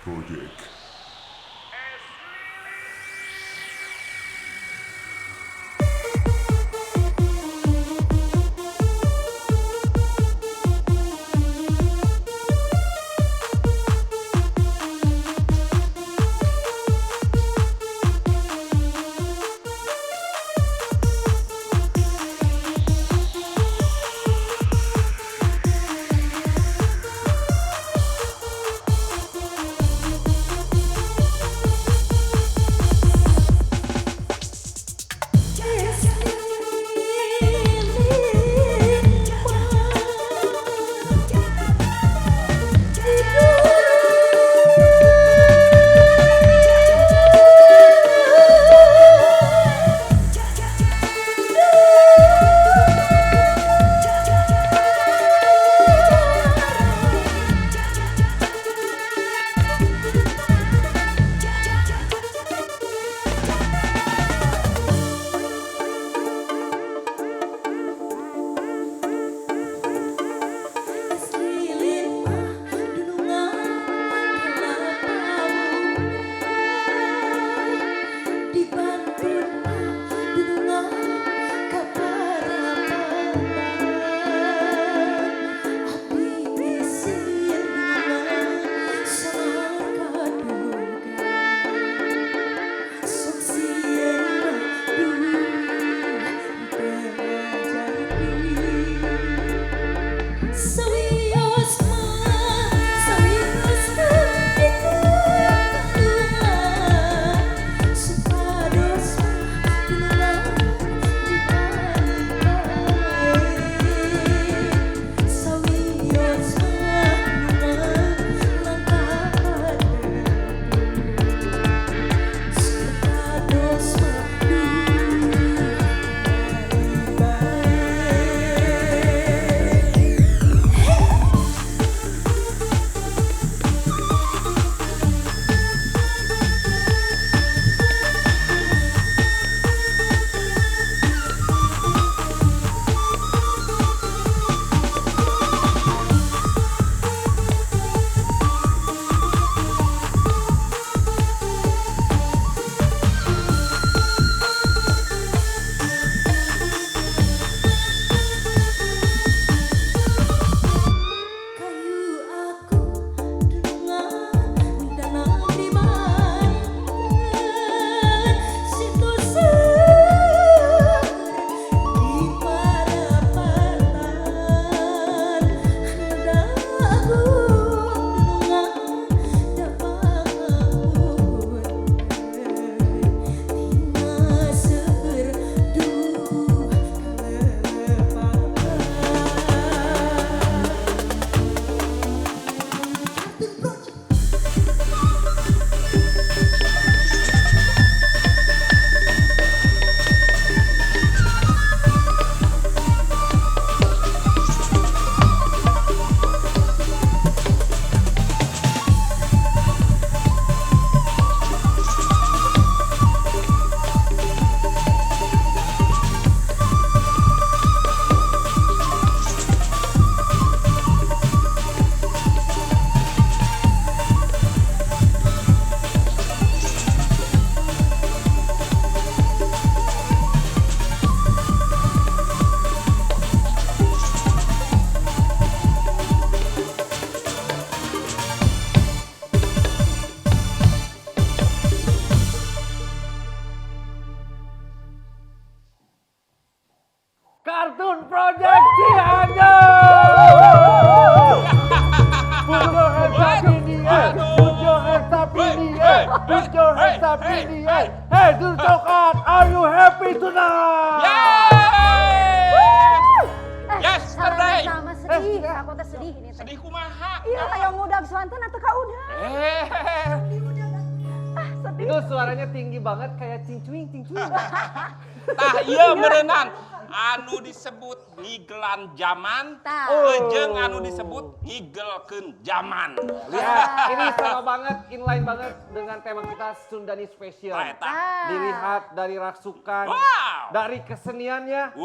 Project. Kartun Project Cianjur. Put your hands up in the air. Put your hands up in the air. Put your hands up in the air. Hey, Dul Coklat, are you happy tonight? Yesterday. Sama sedih, aku teh sedih ini teh. Sedih kumaha? Iya, kayak muda Swanten atau kau udah. Sedih. Itu suaranya tinggi banget kayak cingcuing. Tah iya merenang. Anu disebut ngigelan zaman, jeung anu disebut ngigelkeun zaman. Lihat, ini sama banget, inline banget dengan tema kita Sundani Special. Dilihat dari rasukan, dari keseniannya,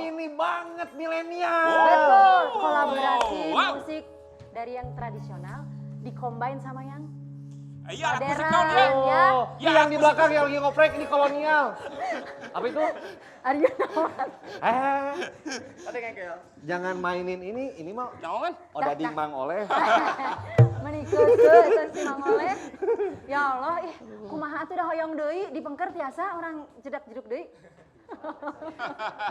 ini banget milenial. Betul, kolaborasi musik dari yang tradisional Dicombine sama yang Iya, aku modern suka dia. ya. Oh, Ya, yang aku di belakang yang lagi ngoprek ini kolonial. Apa itu? Arjuna naon? Jangan mainin ini mah Jangan. Oda di Mang Oleh. Menikeun teu si Mang Oleh. Ya Allah, ih kumaha atuh da hoyong deui dipengker tiasa orang jedak-jeduk deui.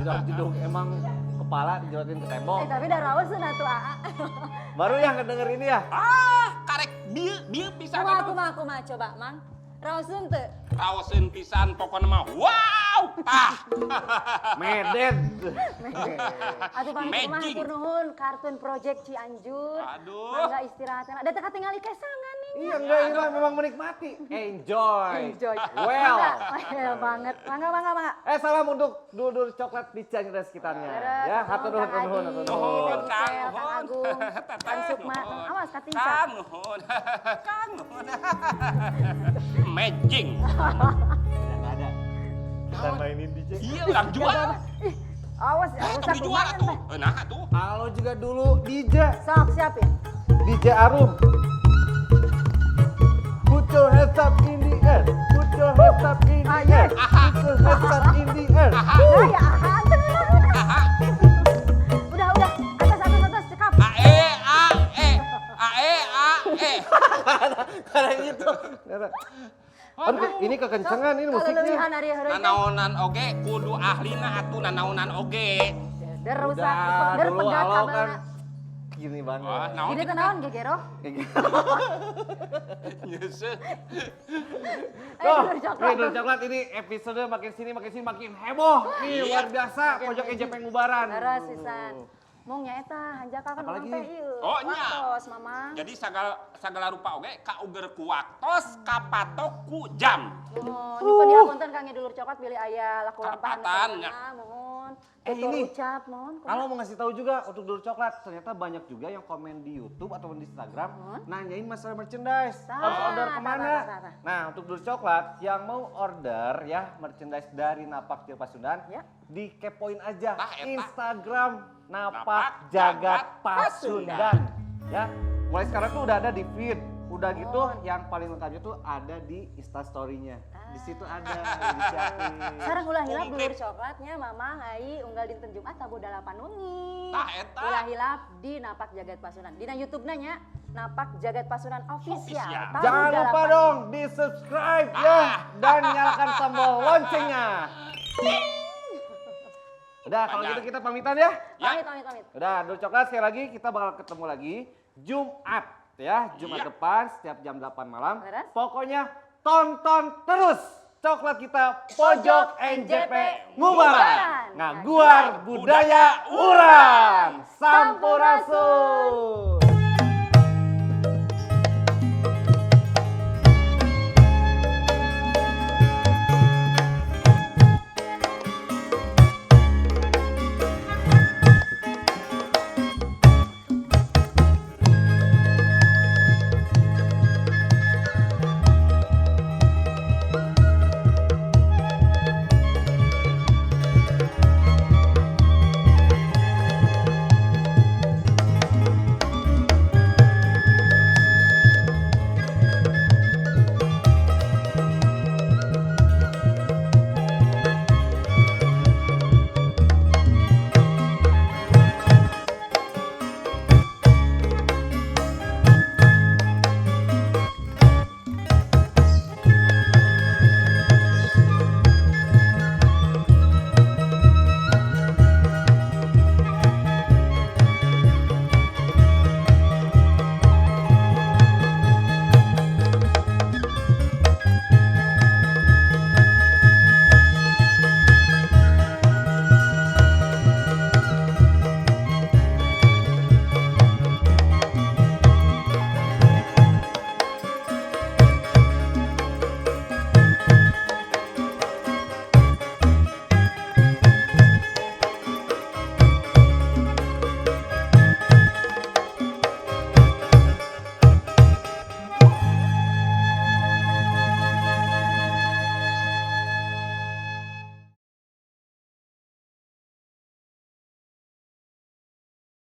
Jeduk emang kepala dijerotin ke tembok. Tapi da raoseun atuh Aa. Baru yang ngedenger ini ya. Karek bieu bisa Kumaha coba Mang. Raoseun teu? raoseun pisan pokona mah wow tah. Meden. Atuh pamit kumaha Magic. hatur nuhun Kartun Project Cianjur. Aduh. Mangga istirahatna. Da teu katingali kesangan nih. Iya enggak ini mah memang menikmati. Enjoy. Enjoy. Well. Well banget. Mangga. Salam untuk dulur coklat di Cianjur dan sekitarnya. Ya, hatur nuhun, hatur nuhun, hatur nuhun. Nuhun, Kang Kang Kang Agung, Nuhun. Kang Sukma. Nuhun. Awas katinca. Kang nuhun. Kang nuhun. Magic. Enggak ada. Kita mainin DJ. Iya, orang jual. Awas ya, rusak Tapi jual lumayan, tuh. Teh. Nah, tuh. Halo juga dulu DJ. Sok siapin. DJ Arum. Put your hands up in the air. Put your hands up in the air. Put your hands up in the air. Nah ya, udah. Atas, cekap. AE. Karena gitu. Aduh, ini kekencengan ini Kalau musiknya. leuwihan ari heureung. Nanaonan oge kudu ahlina atuh nanaonan oge. Der rusak, Udah, der dulu pegat halo kan. kabelna. Gini banget. Wah, naon Ini teh naon gegero? nyeuseut. Oh, Dulur coklat. nih Dulur Coklat ini episode makin sini makin heboh. Nih luar biasa pojok EJP Ngubaran. Leres pisan. Mung nyaeta hanjaka kan urang Apalagi? teh ieu. Oh, nya. Waktos, Mamang. Jadi sagala rupa oge kauger ku waktos kapatok ku jam. Nyumpun dihapunten Kang Dulur Coklat pilih aya laku lampahan. Kapatan, ya. Mohon. Ini. Ucap mohon. Kalau mau ngasih tahu juga untuk Dulur Coklat, ternyata banyak juga yang komen di YouTube ataupun di Instagram nanyain masalah merchandise. Harus order kemana? tah. Nah, untuk Dulur Coklat yang mau order ya merchandise dari Napak Tir Pasundan, Ya. dikepoin aja Tah, eta. Instagram Napak Napak Jagat Jagat Pasundan. Ya, mulai sekarang tuh udah ada di feed. Udah gitu, Mohon. yang paling lengkapnya tuh ada di Instastory-nya. Di situ ada, disiapin. Sareng ulah hilap Komplit. Dulur Coklatnya Mamang ai unggal dinten Jumat tabu 8 wengi. Tah, eta. Ulah hilap di Napak Jagat Pasundan. Dina YouTube-na nya Napak Jagat Pasundan official. Official. Tabu Jangan 8 lupa wengi. dong di subscribe ya dan nyalakan tombol loncengnya. Udah kalau Banyak. gitu kita pamitan ya. Ya. Pamit. Udah Dulur Coklat sekali lagi kita bakal ketemu lagi Jumat ya, Jumat Iya. depan setiap jam 8 malam. Beres. Pokoknya tonton terus Coklat kita Pojok NJP Ngubaran. Ngubaran. Ngaguar budaya urang. Sampurasun.